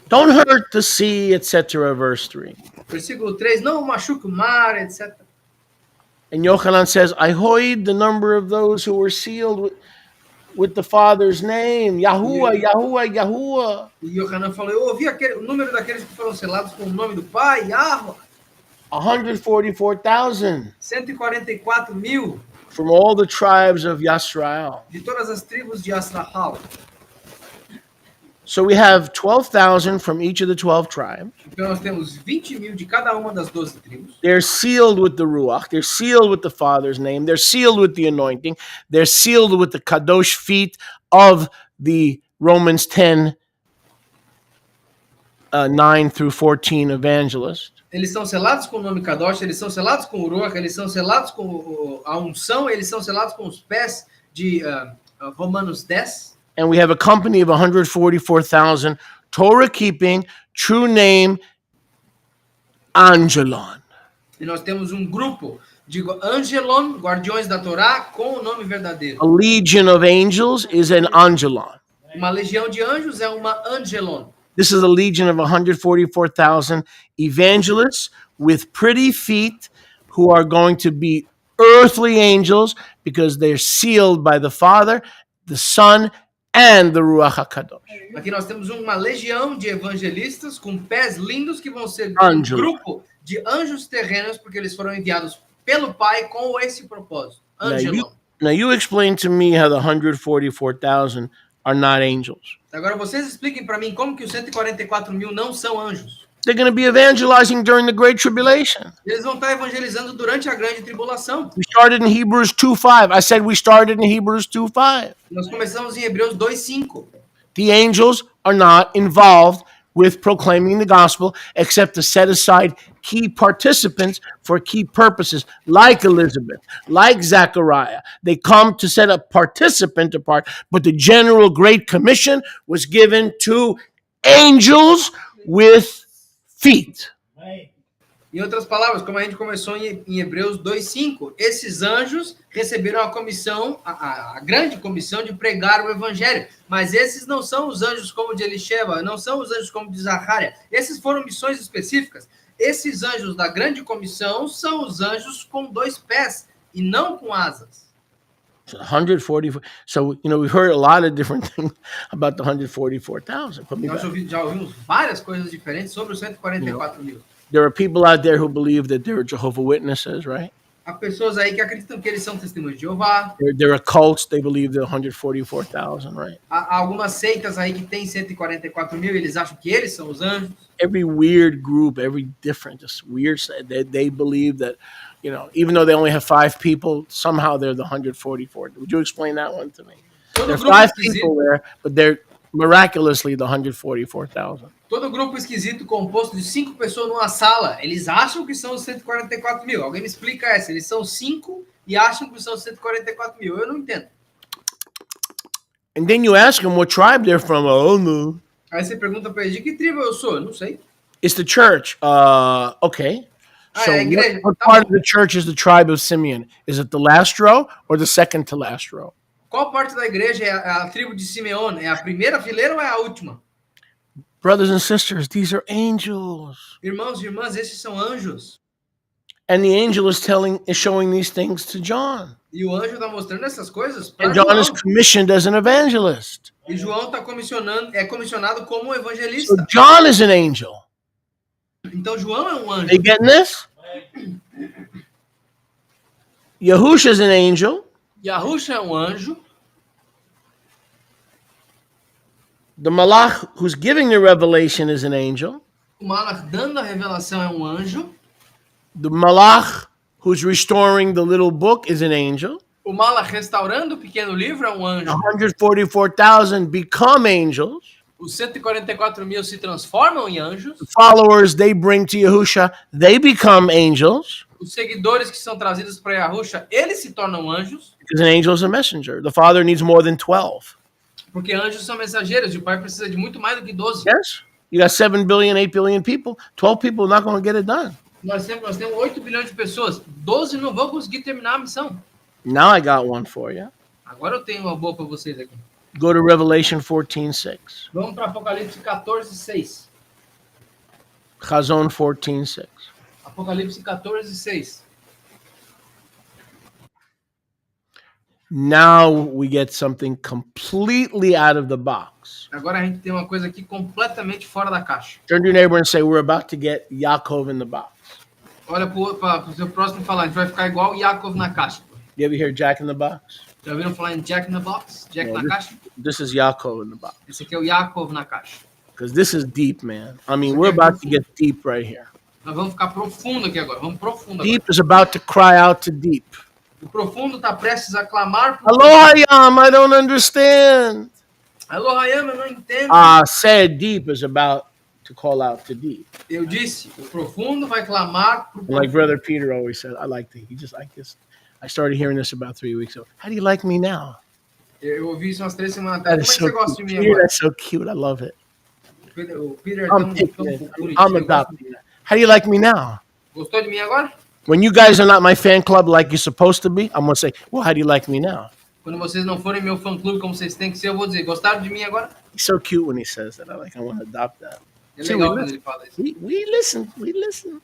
Don't hurt the sea, etc. Verse 3. Versículo 3. Não machuque o mar, etc. And Yochanan says, I heard the number of those who were sealed with the Father's name. Yahuwah, Yahuwah, Yahuwah. E Yohanan falou, eu ouvi o número daqueles que foram selados com o nome do Pai, Yahweh, 144,000 144.000 from all the tribes of Yisrael. de todas as tribos de Asrahal. So we have 12,000 from each of the 12 tribes. Então nós temos 20.000 de cada uma das 12 tribos. They're sealed with the Ruach. They're sealed with the Father's name. They're sealed with the anointing. They're sealed with the Kadosh feet of the Romans 10, 9 through 14 evangelist. Eles são selados com o nome Kadosh, eles são selados com o Ruach, eles são selados com a unção, eles são selados com os pés de Romanos 10. And we have a company of 144,000 Torah-keeping, true name, Angelon. E nós temos um grupo de Angelon, guardiões da Torá, com o nome verdadeiro. A legion of angels is an Angelon. Uma legião de anjos é uma Angelon. This is a legion of 144,000 evangelists with pretty feet who are going to be earthly angels because they're sealed by the Father, the Son, and the Ruach HaKadosh. Aqui nós temos uma legião de evangelistas com pés lindos que vão ser Anjo. um grupo de anjos terrenos porque eles foram enviados pelo Pai com esse propósito. Angelon. Now you explain to me how the 144,000 are not angels. Agora vocês expliquem para mim como que os 144.000 não são anjos. They're going to be evangelizing during the Great Tribulation. Eles vão estar evangelizando durante a grande tribulação. We started in Hebrews 2:5. I said we started in Hebrews 2:5. Nós começamos em Hebreus 2:5. The angels are not involved with proclaiming the gospel except to set aside key participants for key purposes, like Elizabeth, like Zechariah. They come to set a participant apart, but the general Great Commission was given to angels with feet. Em outras palavras, como a gente começou em Hebreus 2:5, esses anjos receberam a comissão, a grande comissão de pregar o evangelho. Mas esses não são os anjos como de Elisheba, não são os anjos como de Zacarias. Esses foram missões específicas. Esses anjos da grande comissão são os anjos com 2 pés e não com asas. 144. So, we've heard a lot of different things about the 144,000. Nós já ouvimos várias coisas diferentes sobre os 144 mil. There are people out there who believe that they're Jehovah's Witnesses, right? Há pessoas aí que acreditam que eles são testemunhos de Jeová. They're cults. They believe they're 144,000, right? Há algumas seitas aí que tem 144 mil, eles acham que eles são os anjos. Every weird group, every different, just weird, they believe that, even though they only have 5 people, somehow they're the 144. Would you explain that one to me? There are 5 people there, but they're miraculously the 144,000. Todo grupo esquisito composto de 5 pessoas numa sala, eles acham que são os 144 mil. Alguém me explica essa? Eles são 5 e acham que são os 144 mil. Eu não entendo. And then you ask them what tribe they're from. Oh, no. Aí você pergunta para eles, de que tribo eu sou? Eu não sei. It's the church. Okay. So a igreja. what part of the church is the tribe of Simeon? Is it the last row or the second to last row? Qual parte da igreja é a tribo de Simeone? É a primeira fileira ou é a última? Brothers and sisters, these are angels. Irmãos e irmãs, esses são anjos. And the angel is showing these things to John. E o anjo está mostrando essas coisas para And John João. is commissioned as an evangelist. E João está comissionado como um evangelista. So John is an angel. Então João é um anjo. Are you getting this? Yahusha is an angel. Yahusha é um anjo. The Malach who's giving the revelation is an angel. O Malach dando a revelação é um anjo. The Malach who's restoring the little book is an angel. O Malach restaurando o pequeno livro é um anjo. 144,000 become angels. Os 144 mil se transformam em anjos. The followers they bring to Yahusha, they become angels. Os seguidores que são trazidos para Yahusha, eles se tornam anjos. Because an angel is a messenger. The Father needs more than 12. Porque anjos são mensageiros e o Pai precisa de muito mais do que 12. Yes? You got 7 billion, 8 billion people. 12 people are not going to get it done. Nós temos 8 bilhões de pessoas. 12 não vão conseguir terminar a missão. Now I got one for you. Agora eu tenho uma boa para vocês aqui. Go to Revelation 14:6. Vamos para Apocalipse 14:6. Chazon 14:6. Apocalipse 14:6. Now we get something completely out of the box. Agora a gente tem uma coisa aqui completamente fora da caixa. Turn to your neighbor and say, we're about to get Yaakov in the box. Olha para o seu próximo e fala, a gente vai ficar igual o Yaakov na caixa. You ever hear Jack in the Box? Já ouviram falar em Jack in the Box? Jack Yeah, na caixa? This is Yaakov in the box. Esse aqui é o Yaakov na caixa. Because this is deep, man. I mean, we're about to get deep right here. Nós vamos ficar profundo aqui agora. Vamos profundo agora. Deep is about to cry out to deep. O profundo está prestes a clamar por... Aloha, Yam, I don't understand. Aloha, Yam, eu não entendo. Said deep is about to call out to deep. Eu disse, o profundo vai clamar por... Like Brother Peter always said, I just like this. I started hearing this about 3 weeks ago. How do you like me now? Eu ouvi isso umas 3 semanas That atrás. is Como é so que você gosta de cute. mim Peter, agora? that's so cute. I love it. O Peter é I'm tão taking it. bonitinho. I'm adopting it. How do you like me now? Gostou de mim agora? When you guys are not my fan club like you're supposed to be, I'm going to say, well, how do you like me now? Quando vocês não forem meu fã-clube como vocês têm que ser, eu vou dizer, gostaram de mim agora? He's so cute when he says that. I want to adopt that. É Sim, legal we quando ele fala isso. We listen. We listen.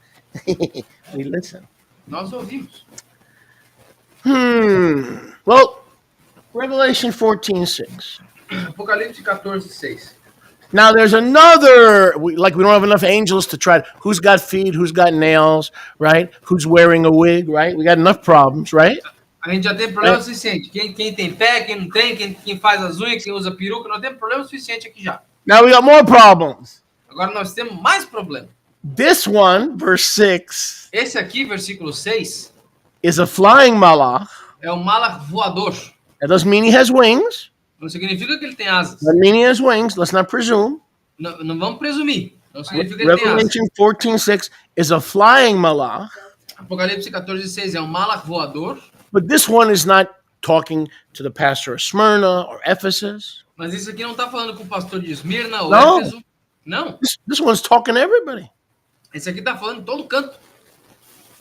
We listen. Nós ouvimos. Well, Revelation 14:6. Apocalipse 14:6. Now there's another, we don't have enough angels to try, who's got feet, who's got nails, right? Who's wearing a wig, right? We got enough problems, right? A gente já tem problema suficiente. Quem tem pé, quem não tem, quem faz as unhas, quem usa peruca, nós temos problema suficiente aqui já. Now we got more problems. Agora nós temos mais problema. This one, verse 6, Esse aqui, versículo 6, is a flying malach. é o malach voador. That doesn't mean he has wings. Não significa que ele tem asas. Doesn't mean he has wings. Let's not presume. Não vamos presumir. Não significa que ele tem asa. Revelation 14:6 is a flying malach, Apocalipse 14:6 é um malach voador, but this one is not talking to the pastor of Smyrna or Ephesus. mas isso aqui não está falando com o pastor de Esmirna ou Não. Éfeso. Não. This one's talking to everybody. Esse aqui está falando em todo canto.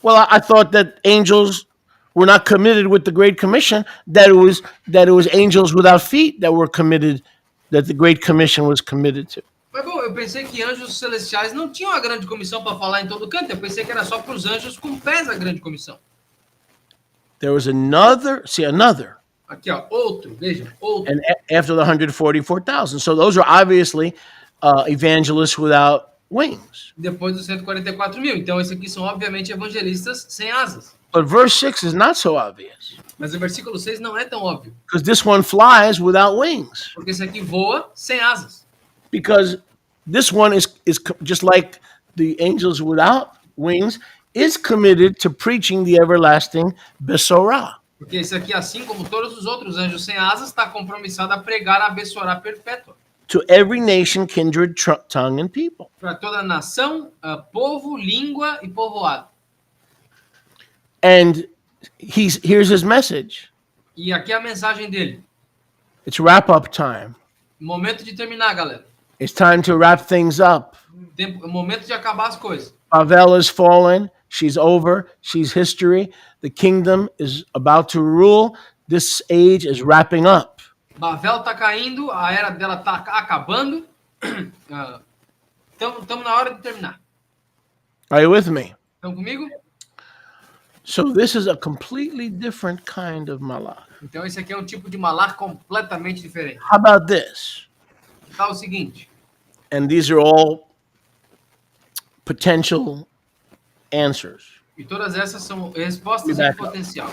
Well, I thought that angels were not committed with the Great Commission, that it was angels without feet that were committed, that the Great Commission was committed to. Mas bom, eu pensei que anjos celestiais não tinham a grande comissão para falar em todo canto. Eu pensei que era só para os anjos com pés a grande comissão. There was another. Aqui, ó, outro, veja, outro. And after the 144,000. So those are obviously evangelists without wings. Depois dos 144 mil. Então, esses aqui são, obviamente, evangelistas sem asas. But verse 6 is not so obvious, Mas o versículo 6 não é tão óbvio. because this one flies without wings. Porque esse aqui voa sem asas. Because this one is just like the angels without wings, is committed to preaching the everlasting Besorah. Porque esse aqui, assim como todos os outros anjos sem asas, está compromissado a pregar a Bessorá perpétua. To every nation, kindred, tongue, and people. Para toda nação, povo, língua e povoado. And here's his message. E aqui é a mensagem dele. It's wrap-up time. Momento de terminar, galera. It's time to wrap things up. Momento de acabar as coisas. Pavel is fallen. She's over. She's history. The kingdom is about to rule. This age is wrapping up. Bavel tá caindo, a era dela tá acabando. Estamos na hora de terminar. Are you with me? Estão comigo? So this is a completely different kind of malach. Então esse aqui é um tipo de malar completamente diferente. How about this? Tá o seguinte. And these are all potential answers. E todas essas são respostas Me em back up. potencial.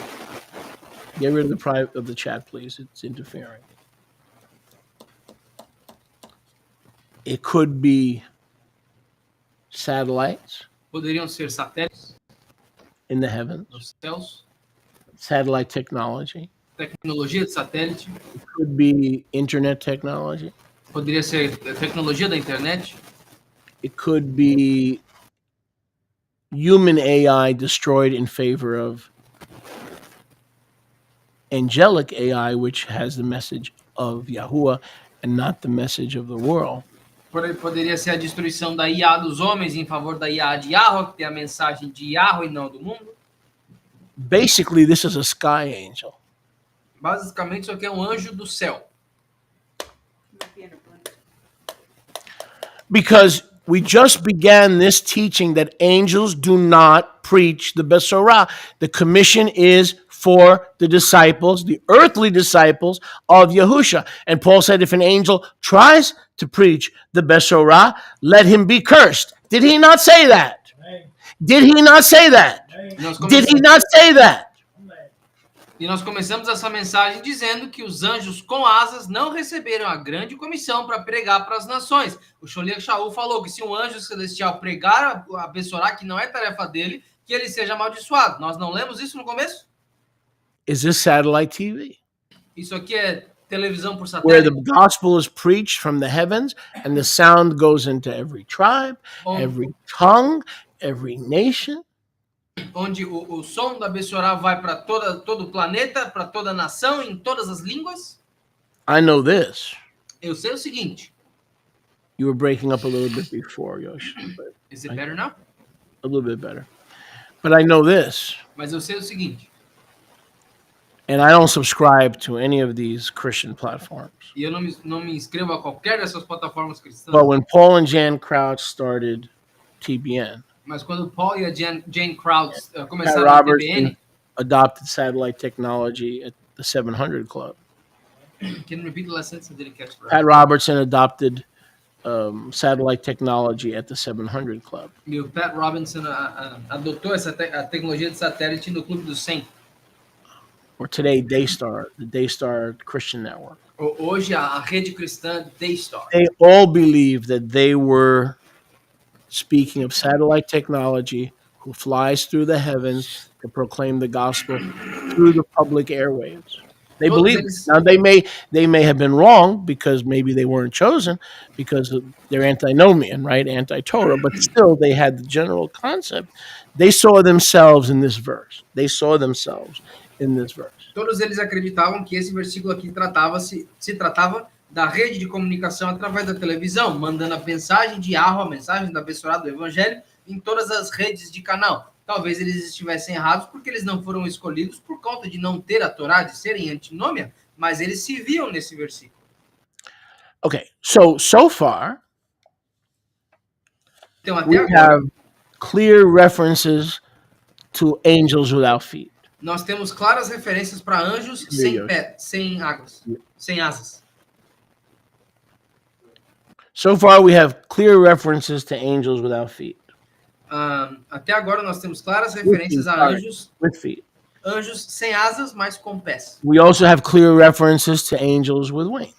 Get rid of the chat, please. It's interfering. It could be satellites Poderiam ser satélites in the heavens, nos céus, satellite technology. tecnologia de satélite, It could be internet technology. poderia ser tecnologia da internet, It could be human AI destroyed in favor of angelic AI, which has the message of Yahuwah and not the message of the world. poderia ser a destruição da IA dos homens em favor da IA de Yahweh, que tem a mensagem de Yahweh e não do mundo. Basically, this is a sky angel. Basicamente, isso aqui é um anjo do céu. Because we just began this teaching that angels do not preach the Besorah. The commission is for the disciples, the earthly disciples of Yahusha. And Paul said, if an angel tries to preach the Besorah, let him be cursed. Did he not say that? Did he not say that? Did he not say that? E nós começamos essa mensagem dizendo que os anjos com asas não receberam a grande comissão para pregar para as nações. O Sholiach Shaul falou que se um anjo celestial pregar a Bessorá, que não é tarefa dele, que ele seja amaldiçoado. Nós não lemos isso no começo? Is this satellite TV? Isso aqui é televisão por Where satélite, the gospel is preached from the heavens and the sound goes into every tribe, every tongue, every nation. onde o som da Bessorá vai para todo o planeta, para toda a nação, em todas as línguas. I know this. Eu sei o seguinte. You were breaking up a little bit before, Yosh. But Is it better now? a little bit better. But I know this, Mas eu sei o seguinte. and I don't subscribe to any of these Christian platforms. E eu não me inscrevo a qualquer dessas plataformas cristãs. But when Paul and Jan Crouch started TBN, Mas quando Paul e a Jane Crowds Pat começaram a TBN, Robertson adopted satellite technology at the 700 Club. can you repeat the last sentence? I didn't catch that. Pat Robertson adopted satellite technology at the 700 Club. E o Pat Robinson adotou a tecnologia de satélite no Clube dos 100. Or today, Daystar, the Daystar Christian Network. Hoje, a rede cristã Daystar. They all believe that they were speaking of satellite technology who flies through the heavens to proclaim the gospel through the public airwaves. They Todos believe. eles, Now they may have been wrong because maybe they weren't chosen because they're antinomian, right? Anti-Torah, but still they had the general concept. They saw themselves in this verse. They saw themselves in this verse. todos eles acreditavam que esse versículo aqui se tratava da rede de comunicação através da televisão, mandando a mensagem de Yahweh, a mensagem da abençoada do Evangelho, em todas as redes de canal. Talvez eles estivessem errados porque eles não foram escolhidos por conta de não ter a Torá, de serem antinômia, mas eles se viam nesse versículo. Okay, so far Então, até we agora, have clear references to angels without feet. nós temos claras referências para anjos sem pé, sem águas, sem asas. So far we have clear references to angels without feet. Até agora nós temos claras referências a anjos, With feet. anjos sem asas, mas com pés. We also have clear references to angels with wings.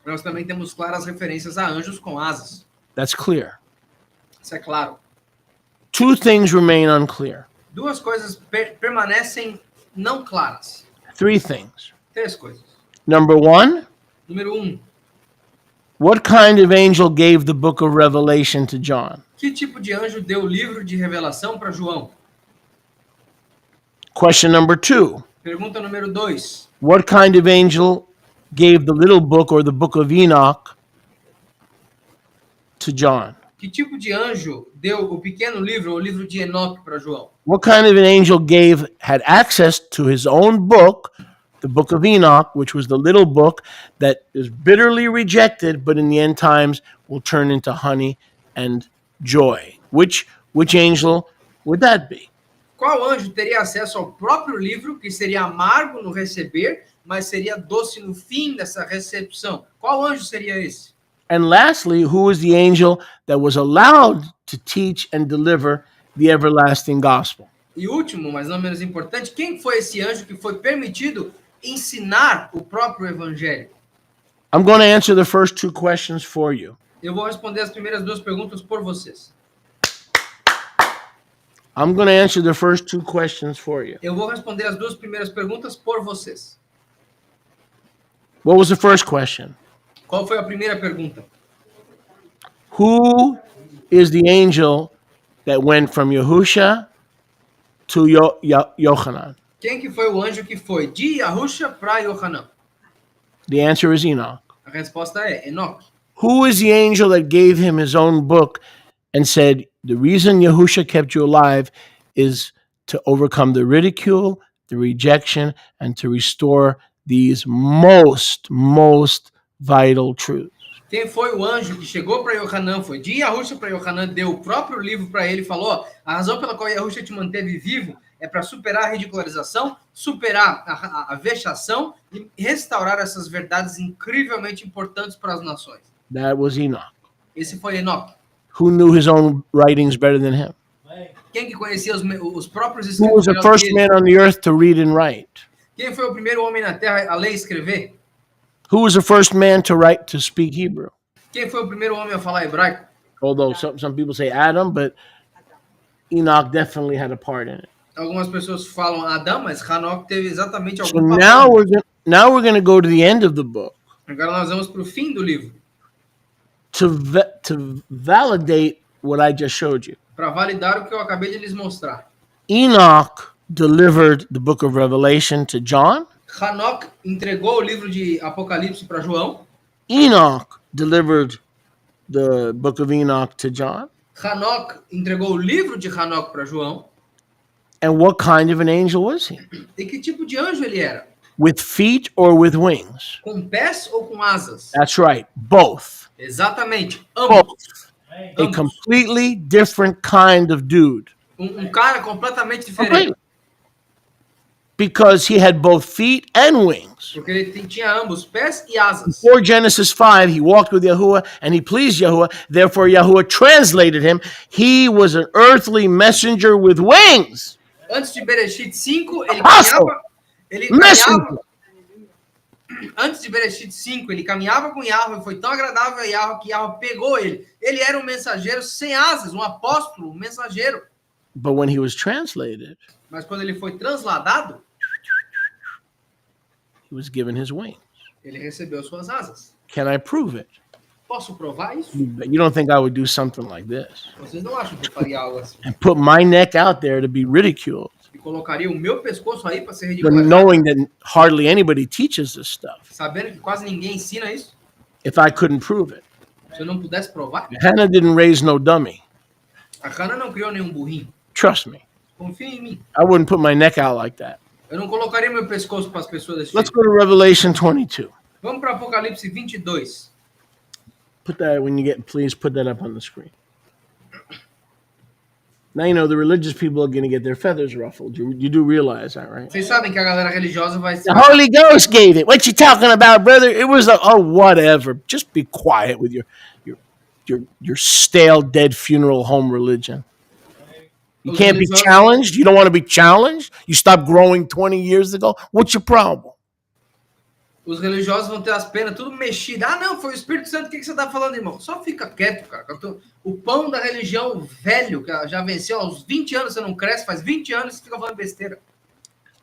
Nós também temos claras referências a anjos com asas. That's clear. Isso é claro. Two things remain unclear. Duas coisas permanecem não claras. Three things. Três coisas. Number one, Número 1. what kind of angel gave the book of Revelation to John? Que tipo de anjo deu o livro de revelação para João? Question number two, Pergunta número 2. what kind of angel gave the little book or the book of Enoch to John? Que tipo de anjo deu o pequeno livro, o livro de Enoque, para João? What kind of an angel had access to his own book, the book of Enoch, which was the little book that is bitterly rejected, but in the end times will turn into honey and joy? Which angel would that be? Qual anjo teria acesso ao próprio livro, que seria amargo no receber, mas seria doce no fim dessa recepção? Qual anjo seria esse? And lastly, who is the angel that was allowed to teach and deliver the everlasting gospel? E último, mas não menos importante, quem foi esse anjo que foi permitido ensinar o próprio evangelho? I'm going to answer the first two questions for you. Eu vou responder as primeiras duas perguntas por vocês. I'm going to answer the first two questions for you. Eu vou responder as duas primeiras perguntas por vocês. What was the first question? Qual foi a primeira pergunta? Who is the angel that went from Yahusha to Yochanan? Quem que foi o anjo que foi de Yahusha para Yohanan? The answer is Enoch. A resposta é Enoque. Who is the angel that gave him his own book and said, the reason Yahusha kept you alive is to overcome the ridicule, the rejection, and to restore these most vital truths? Quem foi o anjo que chegou para Yohanan, foi de Yahusha para Yohanan, deu o próprio livro para ele e falou, ó, a razão pela qual Yahusha te manteve vivo é para superar a ridicularização, superar a vexação e restaurar essas verdades incrivelmente importantes para as nações. That was Enoch. Esse foi Enoque. Who knew his own writings better than him? Quem que conhecia os próprios Who was escritos the melhor que first ele? man on the earth to read and write? Quem foi o primeiro homem na Terra a ler e escrever? Who was the first man to speak Hebrew? Quem foi o primeiro homem a falar hebraico? Although some people say Adam, but Enoch definitely had a part in it. Algumas pessoas falam Adão, mas Hanoque teve exatamente So algum now papel. we're going to go to the end of the book Agora nós vamos para o fim do livro, to validate what I just showed you. para validar o que eu acabei de lhes mostrar. Enoch delivered the book of Revelation to John. Hanoque entregou o livro de Apocalipse para João. Enoch delivered the book of Enoch to John. Hanoque entregou o livro de Hanoque para João. And what kind of an angel was he? E que tipo de anjo ele era? With feet or with wings? Com pés ou com asas? That's right, both. Exatamente, ambos. Both. A completely different kind of dude. Cara completamente diferente. Completely. Because he had both feet and wings. Porque ele tinha ambos, pés e asas. Before Genesis 5, he walked with Yahuwah and he pleased Yahuwah. Therefore, Yahuwah translated him. He was an earthly messenger with wings. Antes de Bereshit 5, ele Apostle. caminhava. Antes de Bereshit 5, ele caminhava com Yahweh, foi tão agradável a Yahweh que Yahweh pegou ele. Ele era um mensageiro sem asas, um apóstolo, um mensageiro. But when he was translated, Mas quando ele foi transladado, He was given his wings. Ele recebeu suas asas. Can I prove it? Posso provar isso? You don't think I would do something like this Vocês não acham que eu faria algo assim? and put my neck out there to be ridiculed, E colocaria o meu pescoço aí para ser but ridicularizado, knowing that hardly anybody teaches this stuff sabendo que quase ninguém ensina isso? if I couldn't prove it? Se eu não pudesse provar? Hannah didn't raise no dummy. A Hannah não criou nenhum burrinho. Trust me. Confia em mim. I wouldn't put my neck out like that. Eu não colocaria meu pescoço para as pessoas desse Let's jeito. go to Revelation 22. Vamos para Apocalipse 22. Put that when you get, please put that up on the screen. Now you know the religious people are going to get their feathers ruffled. You do realize that, right? Vocês sabem que a galera religiosa vai The Holy Ghost gave it. What you talking about, brother? It was whatever. Just be quiet with your stale, dead funeral home religion. You can't be challenged. You don't want to be challenged. You stopped growing 20 years ago. What's your problem? Os religiosos vão ter as penas tudo mexidas. Ah, não, foi o Espírito Santo. O que você está falando, irmão? Só fica quieto, cara. O pão da religião velho, que já venceu aos 20 anos, você não cresce, faz 20 anos e você fica falando besteira.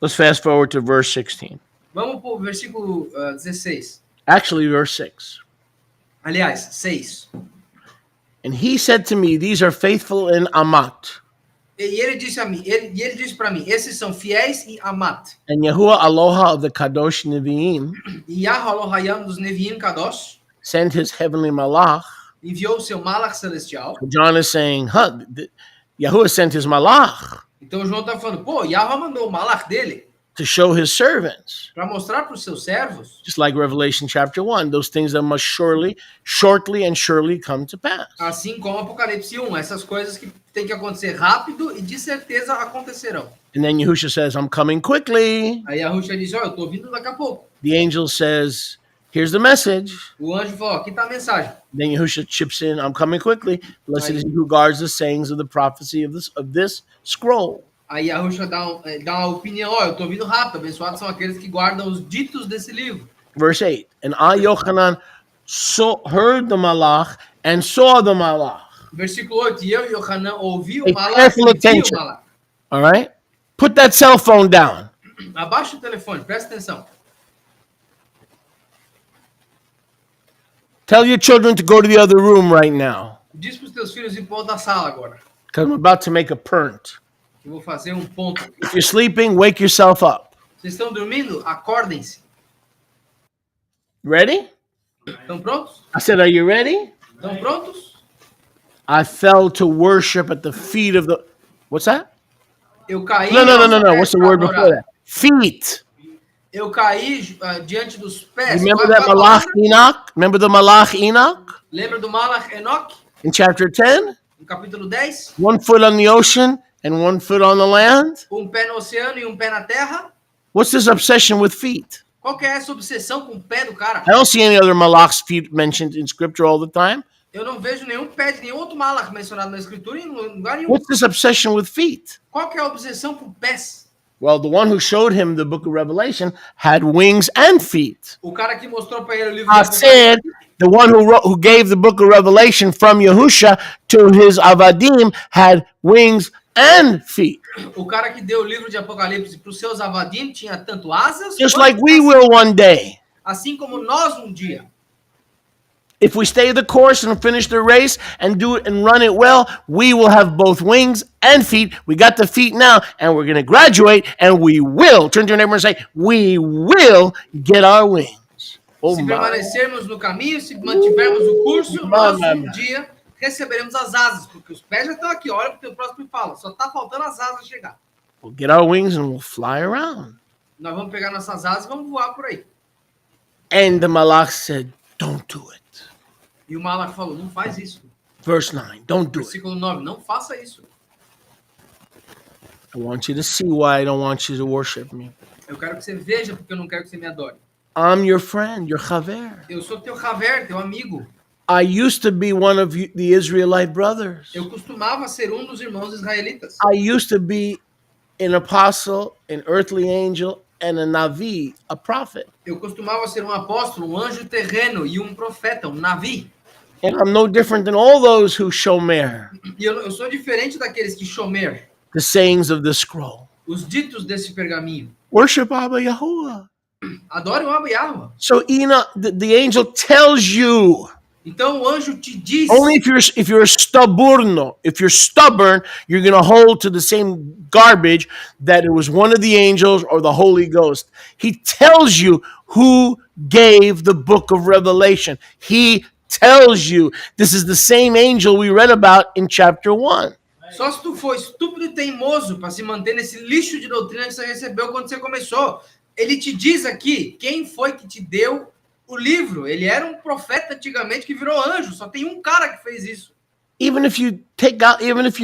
Let's fast forward to verse 16. Vamos para o versículo 16. Actually, verse 6. Aliás, 6. And he said to me, these are faithful in Amat. E ele disse a mim, ele disse para mim, esses são fiéis em Amat. And Yahuwah Aloha of the Kadosh Nevi'im E Yahweh Elohayam dos Neviim Kadosh sent his heavenly malach. enviou o seu malach celestial. John is saying, Yahuwah sent his malach Então João está falando, pô, Yahweh mandou o malach dele to show his servants. para mostrar para os seus servos, Just like Revelation chapter 1, those things that must shortly and surely come to pass. assim como Apocalipse 1, essas coisas que tem que acontecer rápido e de certeza acontecerão. And then Yahusha says, I'm coming quickly. Aí a Rússia diz, ó, eu tô vindo daqui a pouco. The angel says, here's the message. O anjo falou, aqui tá a mensagem. Then Yahusha chips in, I'm coming quickly. Blessed is he who guards the sayings of the prophecy of this scroll. Aí a Rússia dá uma opinião, ó, eu tô vindo rápido, abençoados são aqueles que guardam os ditos desse livro. Verse 8, and I, Yochanan, heard the malach and saw the malach. Versículo 8, e eu e Yohanan ouvi o Pay malach careful e vi attention. o malach. All right? Put that cell phone down. Abaixa o telefone, presta atenção. Tell your children to go to the other room right now. Diz pros teus filhos ir para outra sala agora. Because I'm about to make a pernt. Eu vou fazer um ponto. If you're sleeping, wake yourself up. Vocês estão dormindo? Acordem-se. Ready? Estão prontos? I said, are you ready? Estão prontos? I fell to worship at the feet of the... What's that? Eu caí... No. aos What's the pés word pra before adorar. that? Feet. Eu caí diante dos pés. Remember Qual é that a Malach palavra? Enoch? Remember the Malach Enoch? Lembra do Malach Enoch? In chapter 10? No capítulo 10? 1 foot on the ocean and 1 foot on the land? Um pé no oceano e um pé na terra? What's this obsession with feet? Qual que é essa obsessão com o pé do cara? I don't see any other Malach's feet mentioned in scripture all the time. Eu não vejo nenhum pé de nenhum outro Malach mencionado na escritura em lugar nenhum. What's this obsession with feet? Qual que é a obsessão com pés? Well, the one who showed him the book of Revelation had wings and feet. O cara que mostrou para ele o livro I de said the one who gave the book of Revelation from Yahusha to his avadim had wings and feet. O cara que deu o livro de Apocalipse para os seus avadim tinha tanto asas, Just quanto like we asas, will one day. assim como nós um dia. If we stay the course and finish the race and do it and run it well, we will have both wings and feet. We got the feet now, and we're going to graduate, and we will. Turn to your neighbor and say, we will get our wings. Oh Se my. permanecermos no caminho, se mantivermos o curso, nós um dia receberemos as asas, porque os pés já estão aqui. Olha para o teu próximo e fala, só está faltando as asas chegar. We'll get our wings and we'll fly around. Nós vamos pegar nossas asas e vamos voar por aí. And the Malach said, don't do it. E o Malach falou, não faz isso. Verse 9, don't do it. Versículo 9, não faça isso. I want you to see why I don't want you to worship me. Eu quero que você veja, porque eu não quero que você me adore. I'm your friend, your chaver. Eu sou teu Haver, teu amigo. I used to be one of the Israelite brothers. Eu costumava ser um dos irmãos israelitas. I used to be an apostle, an earthly angel, and a Navi, a prophet. Eu costumava ser um apóstolo, um anjo terreno e um profeta, um Navi. And I'm no different than all those who shomer E eu sou diferente daqueles que shomer, the sayings of the scroll. os ditos desse pergaminho. Worship Abba Yahuwah. Adore o Abba Yahweh. So Enoch, the angel tells you. Então o anjo te diz. Only if you're stubborno, if you're stubborn, you're going to hold to the same garbage that it was one of the angels or the Holy Ghost. He tells you who gave the book of Revelation. He tells you. This is the same angel we read about in chapter 1. Só se tu for estúpido e teimoso para se manter nesse lixo de doutrina que você recebeu quando você começou. Ele te diz aqui quem foi que te deu o livro. Ele era um profeta antigamente que virou anjo. Só tem um cara que fez isso. Even if you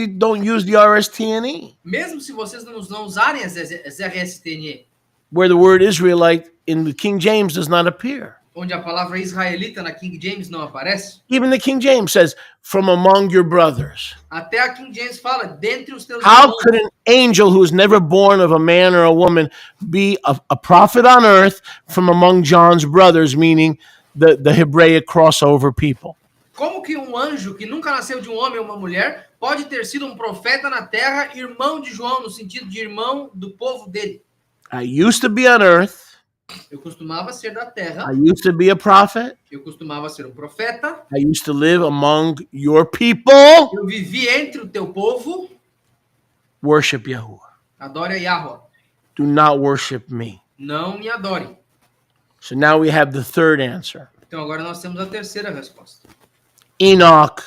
don't use the RSTNE, Mesmo se vocês não usarem as RSTNE, where the word Israelite in the King James does not appear. onde a palavra israelita na King James não aparece, Even the King James says, from among your brothers. até a King James fala, dentre os teus How irmãos. could an angel who was never born of a man or a woman be a prophet on earth from among John's brothers, meaning the Hebraic crossover people? Como que um anjo que nunca nasceu de um homem ou uma mulher pode ter sido um profeta na terra, irmão de João, no sentido de irmão do povo dele? I used to be on earth. Eu costumava ser da terra, I used to be a prophet. eu costumava ser um profeta, I used to live among your people. eu vivi entre o teu povo, Worship Yahuwah. adore a Yahweh, Do not worship me. não me adore. So now we have the third answer. Então agora nós temos a terceira resposta. Enoch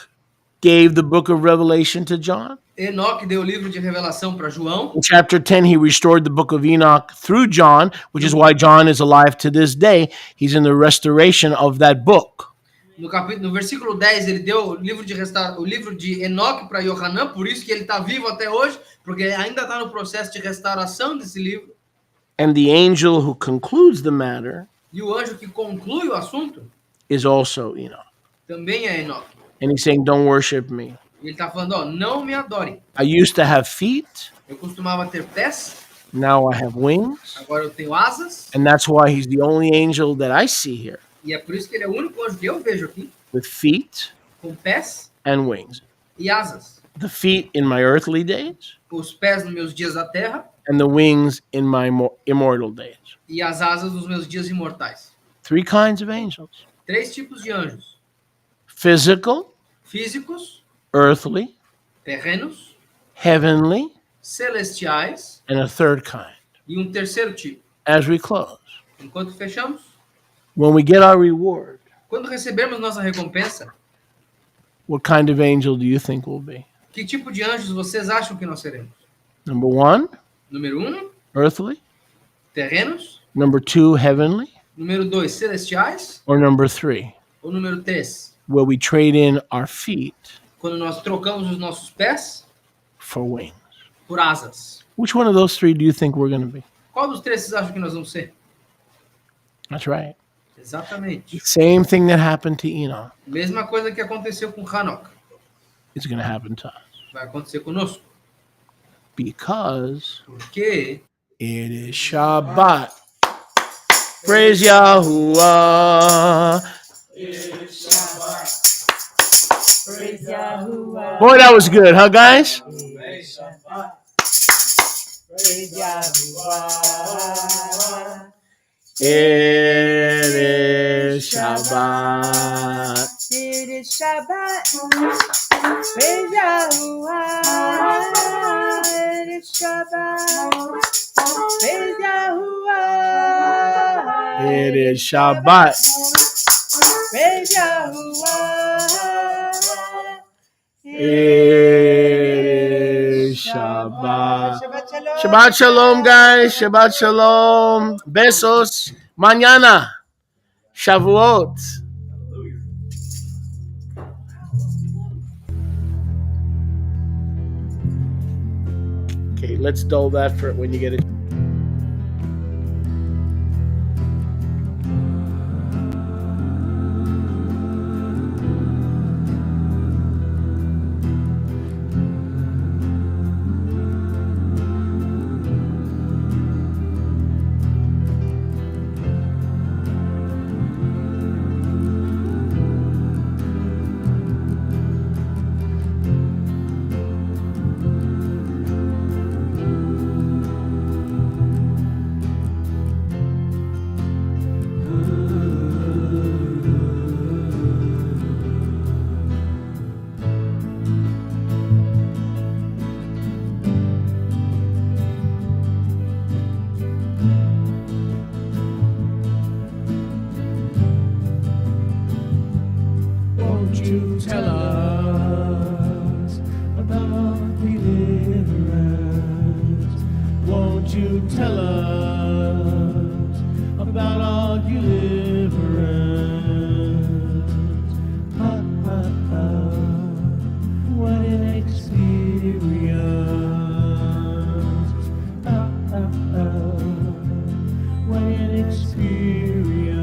gave the book of Revelation to John. Enoque deu o livro de revelação para João. In chapter 10, he restored the book of Enoch through John, which is why John is alive to this day. He's in the restoration of that book. No versículo 10, ele deu o livro de Enoque para Yohanan, por isso que ele está vivo até hoje, porque ainda está no processo de restauração desse livro. And the angel who concludes the matter E o anjo que conclui o assunto is also Enoch. também é Enoque. And he's saying, don't worship me. E ele está falando, ó, não me adore. I used to have feet. Eu costumava ter pés, Now I have wings. agora eu tenho asas, And that's why he's the only angel that I see here e é por isso que ele é o único anjo que eu vejo aqui, with feet com pés and wings. e asas. The feet in my earthly days Os pés nos meus dias da terra and the wings in my immortal days. e as asas nos meus dias imortais. 3 kinds of angels. 3 tipos de anjos. Physical, Físicos, earthly, terrenos, heavenly, celestiais and a third kind. e um terceiro tipo. As we close, Enquanto fechamos, when we get our reward, quando recebermos nossa recompensa, what kind of angel do you think we'll be? que tipo de anjos vocês acham que nós seremos? Number 1, Número 1, earthly. terrenos. Number 2, heavenly. Número 2, celestiais. Or number 3, Ou número 3, where we trade in our feet quando nós trocamos os nossos pés for wings. por asas. Which one of those 3 do you think we're going to be? Qual dos 3 vocês acham que nós vamos ser? That's right. Exatamente. Same thing that happened to Enoch. Mesma coisa que aconteceu com Hanok. It's going to happen to us. Vai acontecer conosco. Because Porque it is Shabbat. Praise Yahuwah. Praise Yahuwah. Boy, that was good, huh, guys? Praise Yahuwah. It is Shabbat. It is Shabbat. Praise Yahuwah. It is Shabbat. Praise Yahuwah. It is Shabbat. Praise Yahuwah. It is Shabbat. Shabbat Shalom, guys. Shabbat Shalom. Besos. Mañana. Shavuot. Okay, let's dull that for when you get it. deliverance. Ah, ah, ah. What an experience. Ah, ah, ah. What an experience.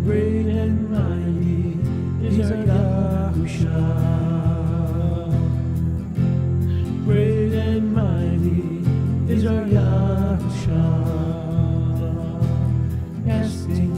Great and mighty is our Yahusha. Great and mighty is our Yahusha. Casting